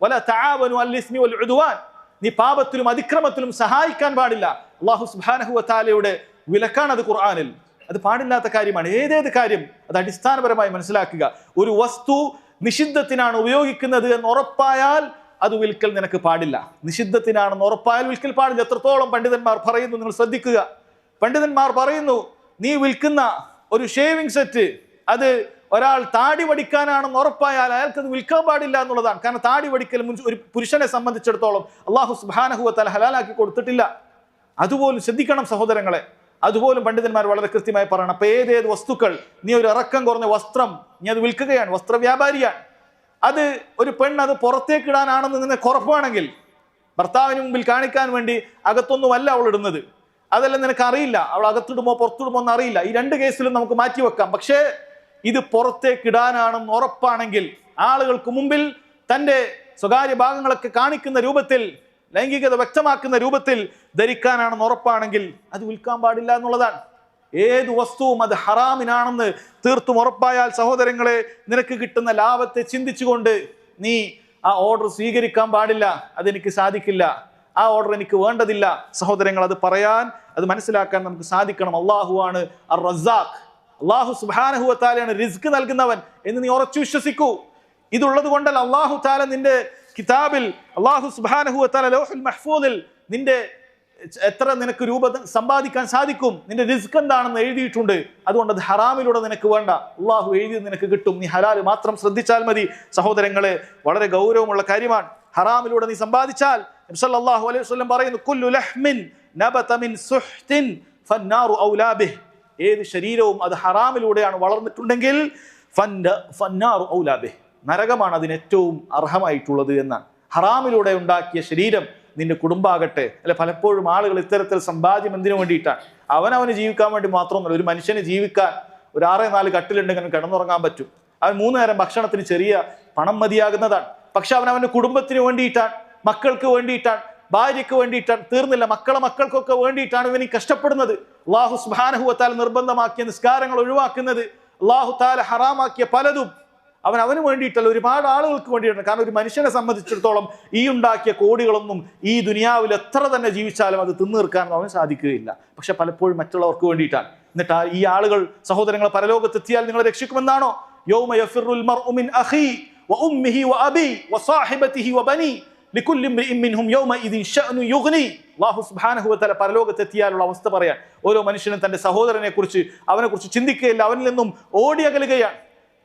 വല തആവനു അൽ ഇസ്മി വൽ ഉദ്വാൻ, നീ പാപത്തിലും അതിക്രമത്തിലും സഹായിക്കാൻ പാടില്ല. അല്ലാഹു സുബ്ഹാനഹു വ തആലയുടെ വിലക്കാണ് അത് ഖുർആനിൽ. അത് പാടില്ലാത്ത കാര്യമാണ്. ഏതേത് കാര്യം അത് അടിസ്ഥാനപരമായി മനസ്സിലാക്കുക. ഒരു വസ്തു നിഷിദ്ധത്തിനാണ് ഉപയോഗിക്കുന്നത് എന്ന് ഉറപ്പായാൽ അത് വിൽക്കൽ നിനക്ക് പാടില്ല. നിഷിദ്ധത്തിനാണെന്ന് ഉറപ്പായാൽ വിൽക്കൽ പാടില്ല. എത്രത്തോളം പണ്ഡിതന്മാർ പറയുന്നു നിങ്ങൾ ശ്രദ്ധിക്കുക. പണ്ഡിതന്മാർ പറയുന്നു, നീ വിൽക്കുന്ന ഒരു ഷേവിംഗ് സെറ്റ് അത് ഒരാൾ താടി വടിക്കാനാണെന്ന് ഉറപ്പായാൽ അയാൾക്ക് അത് വിൽക്കാൻ പാടില്ല എന്നുള്ളതാണ്. കാരണം താടി വടിക്കൽ ഒരു പുരുഷനെ സംബന്ധിച്ചിടത്തോളം അല്ലാഹു സുബ്ഹാനഹു വ തആല ഹലാലാക്കി കൊടുത്തിട്ടില്ല. അതുപോലും ശ്രദ്ധിക്കണം സഹോദരങ്ങളെ. അതുപോലും പണ്ഡിതന്മാർ വളരെ കൃത്യമായി പറയണം. അപ്പൊ ഏതേത് വസ്തുക്കൾ, നീ ഒരു ഇറക്കം കുറഞ്ഞ വസ്ത്രം നീ അത് വിൽക്കുകയാണ്, വസ്ത്ര വ്യാപാരിയാണ്, അത് ഒരു പെണ്ണ് അത് പുറത്തേക്ക് ഇടാനാണെന്ന് നിനക്ക് ഉറപ്പാണെങ്കിൽ, ഭർത്താവിന് മുമ്പിൽ കാണിക്കാൻ വേണ്ടി അകത്തൊന്നുമല്ല അവൾ ഇടുന്നത്, അതെല്ലാം നിനക്ക് അറിയില്ല, അവൾ അകത്തിടുമോ പുറത്തിടുമോ എന്ന് അറിയില്ല, ഈ രണ്ട് കേസിലും നമുക്ക് മാറ്റി വെക്കാം. പക്ഷേ ഇത് പുറത്തേക്ക് ഇടാനാണെന്ന് ഉറപ്പാണെങ്കിൽ, ആളുകൾക്ക് മുമ്പിൽ തൻ്റെ സ്വകാര്യ ഭാഗങ്ങളൊക്കെ കാണിക്കുന്ന രൂപത്തിൽ, ലൈംഗികത വ്യക്തമാക്കുന്ന രൂപത്തിൽ ധരിക്കാനാണെന്ന് ഉറപ്പാണെങ്കിൽ അത് വിൽക്കാൻ പാടില്ല എന്നുള്ളതാണ്. ഏത് വസ്തുവും അത് ഹറാമിനാണെന്ന് തീർത്തും ഉറപ്പായാൽ സഹോദരങ്ങളെ, നിനക്ക് കിട്ടുന്ന ലാഭത്തെ ചിന്തിച്ചുകൊണ്ട് നീ ആ ഓർഡർ സ്വീകരിക്കാൻ പാടില്ല. അതെനിക്ക് സാധിക്കില്ല, ആ ഓർഡർ എനിക്ക് വേണ്ടതില്ല. സഹോദരങ്ങൾ, അത് പറയാൻ, അത് മനസ്സിലാക്കാൻ നമുക്ക് സാധിക്കണം. അള്ളാഹുവാണ് അർ റസാഖ്, അള്ളാഹു സുബ്ഹാനഹു വ തആലയാണ് റിസ്ക് നൽകുന്നവൻ എന്ന് നീ ഉറച്ചു വിശ്വസിക്കൂ. ഇതുള്ളത് കൊണ്ടല്ല അള്ളാഹു തആല നിന്റെ കിതാബിൽ, അള്ളാഹു സുബ്ഹാനഹു വ തആല ലൗഹുൽ മഹ്ഫൂദിൽ നിന്റെ എത്ര നിനക്ക് രൂപ സമ്പാദിക്കാൻ സാധിക്കും, നിന്റെ റിസ്ക് എന്താണെന്ന് എഴുതിയിട്ടുണ്ട്. അതുകൊണ്ട് അത് ഹറാമിലൂടെ നിനക്ക് വേണ്ട, അള്ളാഹു എഴുതി നിനക്ക് കിട്ടും. നീ ഹലാല് മാത്രം ശ്രദ്ധിച്ചാൽ മതി. സഹോദരങ്ങളെ, വളരെ ഗൗരവമുള്ള കാര്യമാണ്. ഹറാമിലൂടെ നീ സമ്പാദിച്ചാൽ നബി സല്ലല്ലാഹു അലൈഹി വസല്ലം പറയുന്നു, കുല്ലു ലഹ്മിൻ നബത മിൻ സുഹ്തിൻ ഫന്നാറു ഔലാ ബിഹി. ഏത് ശരീരവും അത് ഹറാമിലൂടെയാണ് വളർന്നിട്ടുണ്ടെങ്കിൽ ഫന്നാറു ഔലാ ബിഹി, നരകമാണ് അതിന് ഏറ്റവും അർഹമായിട്ടുള്ളത് എന്നാണ്. ഹറാമിലൂടെ ഉണ്ടാക്കിയ ശരീരം നിന്റെ കുടുംബാകട്ടെ, അല്ലെ, പലപ്പോഴും ആളുകൾ ഇത്തരത്തിൽ സമ്പാദ്യം എന്തിനു വേണ്ടിയിട്ടാണ്? അവനവന് ജീവിക്കാൻ വേണ്ടി മാത്രമൊന്നുമല്ല. ഒരു മനുഷ്യന് ജീവിക്കാൻ ഒരു 6-4 കട്ടിലുണ്ടെങ്കിൽ കിടന്നുറങ്ങാൻ പറ്റും. അവൻ 3 നേരം ഭക്ഷണത്തിന് ചെറിയ പണം മതിയാകുന്നതാണ്. പക്ഷെ അവനവന്റെ കുടുംബത്തിന് വേണ്ടിയിട്ടാണ്, മക്കൾക്ക് വേണ്ടിയിട്ടാണ്, ഭാര്യയ്ക്ക് വേണ്ടിയിട്ടാണ്, തീർന്നില്ല, മക്കൾക്കൊക്കെ വേണ്ടിയിട്ടാണ് ഇവൻ കഷ്ടപ്പെടുന്നത്. അല്ലാഹു സുബ്ഹാനഹു വ തആല നിർബന്ധമാക്കിയ നിസ്കാരങ്ങൾ ഒഴിവാക്കുന്നത്, അല്ലാഹു തആല ഹറാമാക്കിയ പലതും അവന് വേണ്ടിയിട്ടല്ല, ഒരുപാട് ആളുകൾക്ക് വേണ്ടിയിട്ടാണ്. കാരണം ഒരു മനുഷ്യനെ സംബന്ധിച്ചിടത്തോളം ഈ ഉണ്ടാക്കിയ കോടികളൊന്നും ഈ ദുനിയാവിൽ എത്ര തന്നെ ജീവിച്ചാലും അത് തിന്നീർക്കാനൊന്നും അവന് സാധിക്കുകയില്ല. പക്ഷെ പലപ്പോഴും മറ്റുള്ളവർക്ക് വേണ്ടിയിട്ടാണ്. എന്നിട്ട് ഈ ആളുകൾ സഹോദരങ്ങൾ പരലോകത്തെത്തിയാൽ നിങ്ങളെ രക്ഷിക്കുമെന്നാണോ? യൗമ യഫിറുൽ മർഉ മിൻ അഖീ വ ഉമ്മിഹി വ അബീ വ സാഹിബതിഹി വ ബനീ ലികുല്ലി ഇംറിഇൻ മിൻഹും യൗമഇദിൻ ശഅനു യുഗ്നി. അല്ലാഹു സുബ്ഹാനഹു വ തആല പരലോകത്തെത്തിയാലുള്ള അവസ്ഥ പറയാൻ, ഓരോ മനുഷ്യനും തന്റെ സഹോദരനെ കുറിച്ച്, അവനെ കുറിച്ച് ചിന്തിക്കുകയില്ല, അവനിൽ നിന്നും ഓടി അകലുകയാണ്.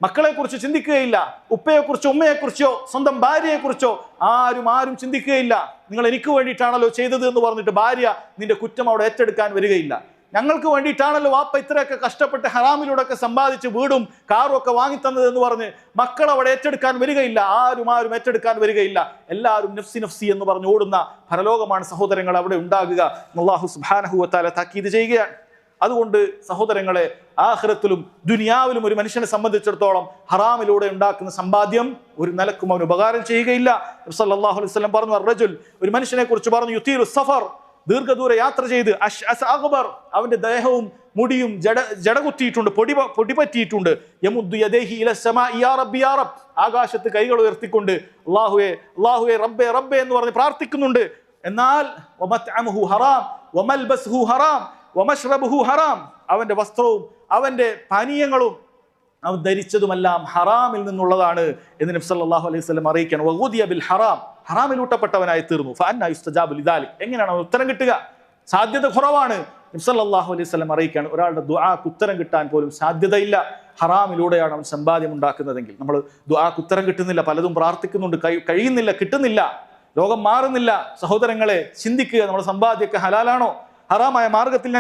മക്കളെ കുറിച്ച് ചിന്തിക്കുകയില്ല, ഉപ്പയെക്കുറിച്ചോ ഉമ്മയെക്കുറിച്ചോ സ്വന്തം ഭാര്യയെക്കുറിച്ചോ ആരും ചിന്തിക്കുകയില്ല. നിങ്ങൾ എനിക്ക് വേണ്ടിയിട്ടാണല്ലോ ചെയ്തത് എന്ന് പറഞ്ഞിട്ട് ഭാര്യ നിന്റെ കുറ്റം അവിടെ ഏറ്റെടുക്കാൻ വരികയില്ല. ഞങ്ങൾക്ക് വേണ്ടിയിട്ടാണല്ലോ വാപ്പ ഇത്രയൊക്കെ കഷ്ടപ്പെട്ട് ഹറാമിലൂടെ ഒക്കെ സമ്പാദിച്ച് വീടും കാറും ഒക്കെ വാങ്ങിത്തന്നത് എന്ന് പറഞ്ഞ് മക്കൾ അവിടെ ഏറ്റെടുക്കാൻ വരികയില്ല. ആരും ഏറ്റെടുക്കാൻ വരികയില്ല. എല്ലാവരും നഫ്സി നഫ്സി എന്ന് പറഞ്ഞ് ഓടുന്ന പരലോകമാണ് സഹോദരങ്ങൾ അവിടെ ഉണ്ടാകുക. അല്ലാഹു സുബ്ഹാനഹു വ തആല താക്കീത് ചെയ്യുകയാണ്. അതുകൊണ്ട് സഹോദരങ്ങളെ, ആഖിറത്തിലും ദുനിയാവിലും ഒരു മനുഷ്യനെ സംബന്ധിച്ചിടത്തോളം ഹറാമിലൂടെ ഉണ്ടാക്കുന്ന സമ്പാദ്യം ഒരു നിലക്കും അവന് ഉപകാരം ചെയ്യുകയില്ല. നബി സല്ലല്ലാഹു അലൈഹി വസല്ലം പറഞ്ഞു, അർറജുൽ, ഒരു മനുഷ്യനെ കുറിച്ച് പറഞ്ഞു, യുതീറു സഫർ, ദീർഘദൂര യാത്ര ചെയ്ത്, അക്ബർ, അവന്റെ ദേഹവും മുടിയും ജട കുത്തിയിട്ടുണ്ട്, പൊടി പറ്റിയിട്ടുണ്ട്, യമുദ്ദു യദൈഹി ഇല സമാഇ യാ റബ്ബി യാ റബ്ബ്, ആകാശത്ത് കൈകൾ ഉയർത്തിക്കൊണ്ട് അല്ലാഹുവേ റബ്ബേ എന്ന് പറഞ്ഞ് പ്രാർത്ഥിക്കുന്നുണ്ട്. എന്നാൽ വമത്അമുഹു ഹറാം വമൽബസുഹു ഹറാം വമശ്റബുഹു ഹറാം, അവന്റെ വസ്ത്രവും അവന്റെ പാനീയങ്ങളും അവൻ ധരിച്ചതുമെല്ലാം ഹറാമിൽ നിന്നുള്ളതാണ് എന്ന് നബി സല്ലല്ലാഹു അലൈഹി വസല്ലം അറിയിക്കാൻ. വഗുദിയ ബിൽ ഹറാം, ഹറാമിലൂട്ടപ്പെട്ടവനായി തീർന്നു. ഫഅന്നാ യുസ്തജാബു ലിദാലിക്, എങ്ങനെയാണ് അവൻ ഉത്തരം കിട്ടുക? സാധ്യത കുറവാണ്. നബി സല്ലല്ലാഹു അലൈഹി വസല്ലം അറിയിക്കാൻ, ഒരാളുടെ ദുആക്ക് ഉത്തരം കിട്ടാൻ പോലും സാധ്യതയില്ല ഹറാമിലൂടെയാണ് അവൻ സമ്പാദ്യം ഉണ്ടാക്കുന്നതെങ്കിൽ. നമ്മൾ ദുആക്ക് ഉത്തരം കിട്ടുന്നില്ല, പലതും പ്രാർത്ഥിക്കുന്നുണ്ട്, കഴിയുന്നില്ല, കിട്ടുന്നില്ല, ലോകം മാറുന്നില്ല. സഹോദരങ്ങളെ, ചിന്തിക്കുക, നമ്മുടെ സമ്പാദ്യമൊക്കെ ഹലാലാണോ? ഹറാമായ മാർഗത്തിൽ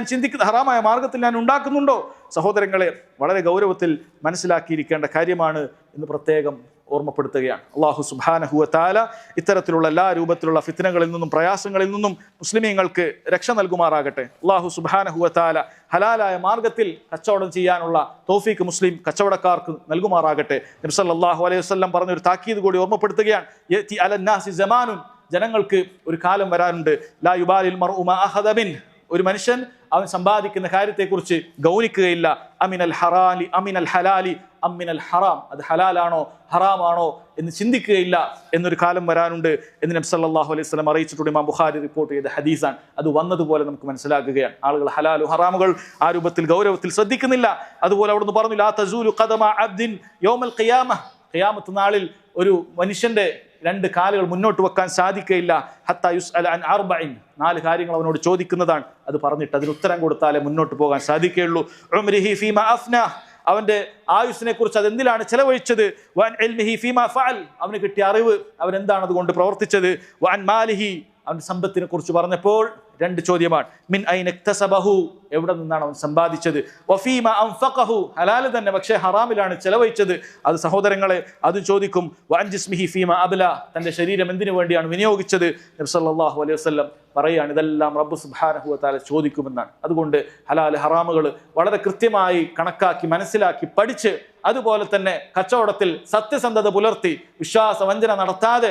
ഞാൻ ഉണ്ടാക്കുന്നുണ്ടോ? സഹോദരങ്ങളെ, വളരെ ഗൗരവത്തിൽ മനസ്സിലാക്കിയിരിക്കേണ്ട കാര്യമാണ് എന്ന് പ്രത്യേകം ഓർമ്മപ്പെടുത്തുകയാണ്. അല്ലാഹു സുബ്ഹാനഹു വ തആല ഇത്തരത്തിലുള്ള എല്ലാ രൂപത്തിലുള്ള ഫിത്നകളിൽ നിന്നും പ്രയാസങ്ങളിൽ നിന്നും മുസ്ലിമീങ്ങൾക്ക് രക്ഷ നൽകുമാറാകട്ടെ. അല്ലാഹു സുബ്ഹാനഹു വ തആല ഹലാലായ മാർഗത്തിൽ കച്ചവടം ചെയ്യാനുള്ള തൗഫീക്ക് മുസ്ലിം കച്ചവടക്കാർക്ക് നൽകുമാറാകട്ടെ. നബി സല്ലല്ലാഹു അലൈഹി വസല്ലം പറഞ്ഞൊരു താക്കീത് കൂടി ഓർമ്മപ്പെടുത്തുകയാണ്. യഅതി അലന്നാസി സമാനുൻ, ജനങ്ങൾക്ക് ഒരു കാലം വരാനുണ്ട്, ലാ യുബാലിൽ മർഉ മാ അഖദ മിൻ, ഒരു മനുഷ്യൻ അവൻ സമ്പാദിക്കുന്ന കാര്യത്തെക്കുറിച്ച് ഗൗനിക്കുകയില്ല. അമിനൽ ഹറാലി അമിനൽ ഹലാലി അമിനൽ ഹറാം, അത് ഹലാലാണോ ഹറാമാണോ എന്ന് ചിന്തിക്കുകയില്ല എന്നൊരു കാലം വരാനുണ്ട് എന്ന് നബി സല്ലല്ലാഹു അലൈഹി വസല്ലം അറിയിച്ചിട്ടുണ്ട്. ഇമാം ബുഖാരി റിപ്പോർട്ട് ചെയ്ത ഹദീസാണ്. അത് വന്നതുപോലെ നമുക്ക് മനസ്സിലാക്കുകയാണ്. ആളുകൾ ഹലാലു ഹറാമുകൾ ആ രൂപത്തിൽ ഗൗരവത്തിൽ ശ്രദ്ധിക്കുന്നില്ല. അതുപോലെ അവിടുന്ന് പറഞ്ഞു, ലാ തസൂലു ഖദമ അബ്ദിൻ യൗമൽ ഖിയാമഹ്, ഖിയാമത്ത് നാളിൽ ഒരു മനുഷ്യന്റെ 2 കാലുകൾ മുന്നോട്ട് വെക്കാൻ സാധിക്കുകയില്ല. ഹത്താ യുസ്അല അൻ അർബഇൻ, 4 കാര്യങ്ങൾ അവനോട് ചോദിക്കുന്നതാണ്. അത് പറഞ്ഞിട്ട് അതിന് ഉത്തരം കൊടുത്താലേ മുന്നോട്ട് പോകാൻ സാധിക്കുകയുള്ളൂ. ഉംരിഹി ഫീമാ അഫ്നാ, അവന്റെ ആയുസ്സിനെ കുറിച്ച് അതെന്തിലാണ് ചെലവഴിച്ചത്. വൻ ഇൽമിഹി ഫീമാ ഫഅൽ, അവന് കിട്ടിയ അറിവ് അവൻ എന്താണ് അതുകൊണ്ട് പ്രവർത്തിച്ചത്. വൻ മാലിഹി, അവന്റെ സമ്പത്തിനെ കുറിച്ച് പറഞ്ഞപ്പോൾ 2 ചോദ്യമാണ്. മിൻ ഐന ഇക്തസബഹു, എവിടെ നിന്നാണ് അവൻ സമ്പാദിച്ചത്. വഫീമ അൻഫഖഹു, ഹലാൽ തന്നെ പക്ഷേ ഹറാമിലാണ് ചെലവഴിച്ചത്. അത് സഹോദരങ്ങളെ അതും ചോദിക്കും. വഅൻ ജിസ്മിഹി ഫീമ അബ്ല, തന്റെ ശരീരം എന്തിനു വേണ്ടിയാണ് വിനിയോഗിച്ചത്. നബി സല്ലല്ലാഹു അലൈഹി വസല്ലം പറയാണ്, ഇതെല്ലാം റബ്ബ് സുബ്ഹാനഹു വ തആല ചോദിക്കുമെന്നാണ്. അതുകൊണ്ട് ഹലാൽ ഹറാമുകൾ വളരെ കൃത്യമായി കണക്കാക്കി മനസ്സിലാക്കി പഠിച്ച്, അതുപോലെ തന്നെ കച്ചവടത്തിൽ സത്യസന്ധത പുലർത്തി വിശ്വാസവഞ്ചന നടത്താതെ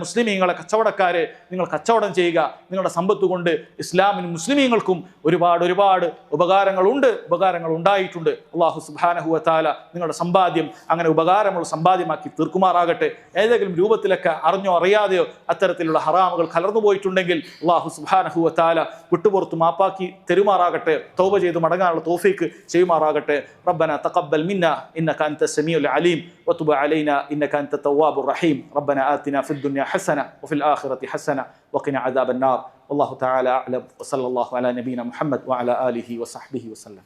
മുസ്ലിമീങ്ങളെ കച്ചവടക്കാരെ നിങ്ങൾ കച്ചവടം ചെയ്യുക. നിങ്ങളുടെ സമ്പത്ത് കൊണ്ട് ഇസ്ലാമിനും മുസ്ലിമീങ്ങൾക്കും ഒരുപാട് ഉപകാരങ്ങൾ ഉണ്ടായിട്ടുണ്ട്. അല്ലാഹു സുബ്ഹാനഹു വ തആല നിങ്ങളുടെ സമ്പാദ്യം അങ്ങനെ ഉപകാരമുള്ള സമ്പാദ്യമാക്കി തീർക്കുമാറാകട്ടെ. ഏതെങ്കിലും രൂപത്തിലൊക്കെ അറിഞ്ഞോ അറിയാതെയോ അത്തരത്തിലുള്ള ഹറാമുകൾ കലർന്നു പോയിട്ടുണ്ടെങ്കിൽ അല്ലാഹു സുബ്ഹാനഹു വ തആല വിട്ടുപുറത്ത് മാപ്പാക്കി തരുമാറാകട്ടെ. തൗബ ചെയ്ത് മടങ്ങാനുള്ള തൗഫീക്ക് ചെയ്യുമാറാകട്ടെ. റബ്ബന തഖബ്ബൽ മിന്നാ إنك أنت السميع العليم وتب علينا إنك أنت التواب الرحيم. ربنا آتنا في الدنيا حسنة وفي الآخرة حسنة وقنا عذاب النار. والله تعالى أعلم، وصلى الله على نبينا محمد وعلى آله وصحبه وسلم.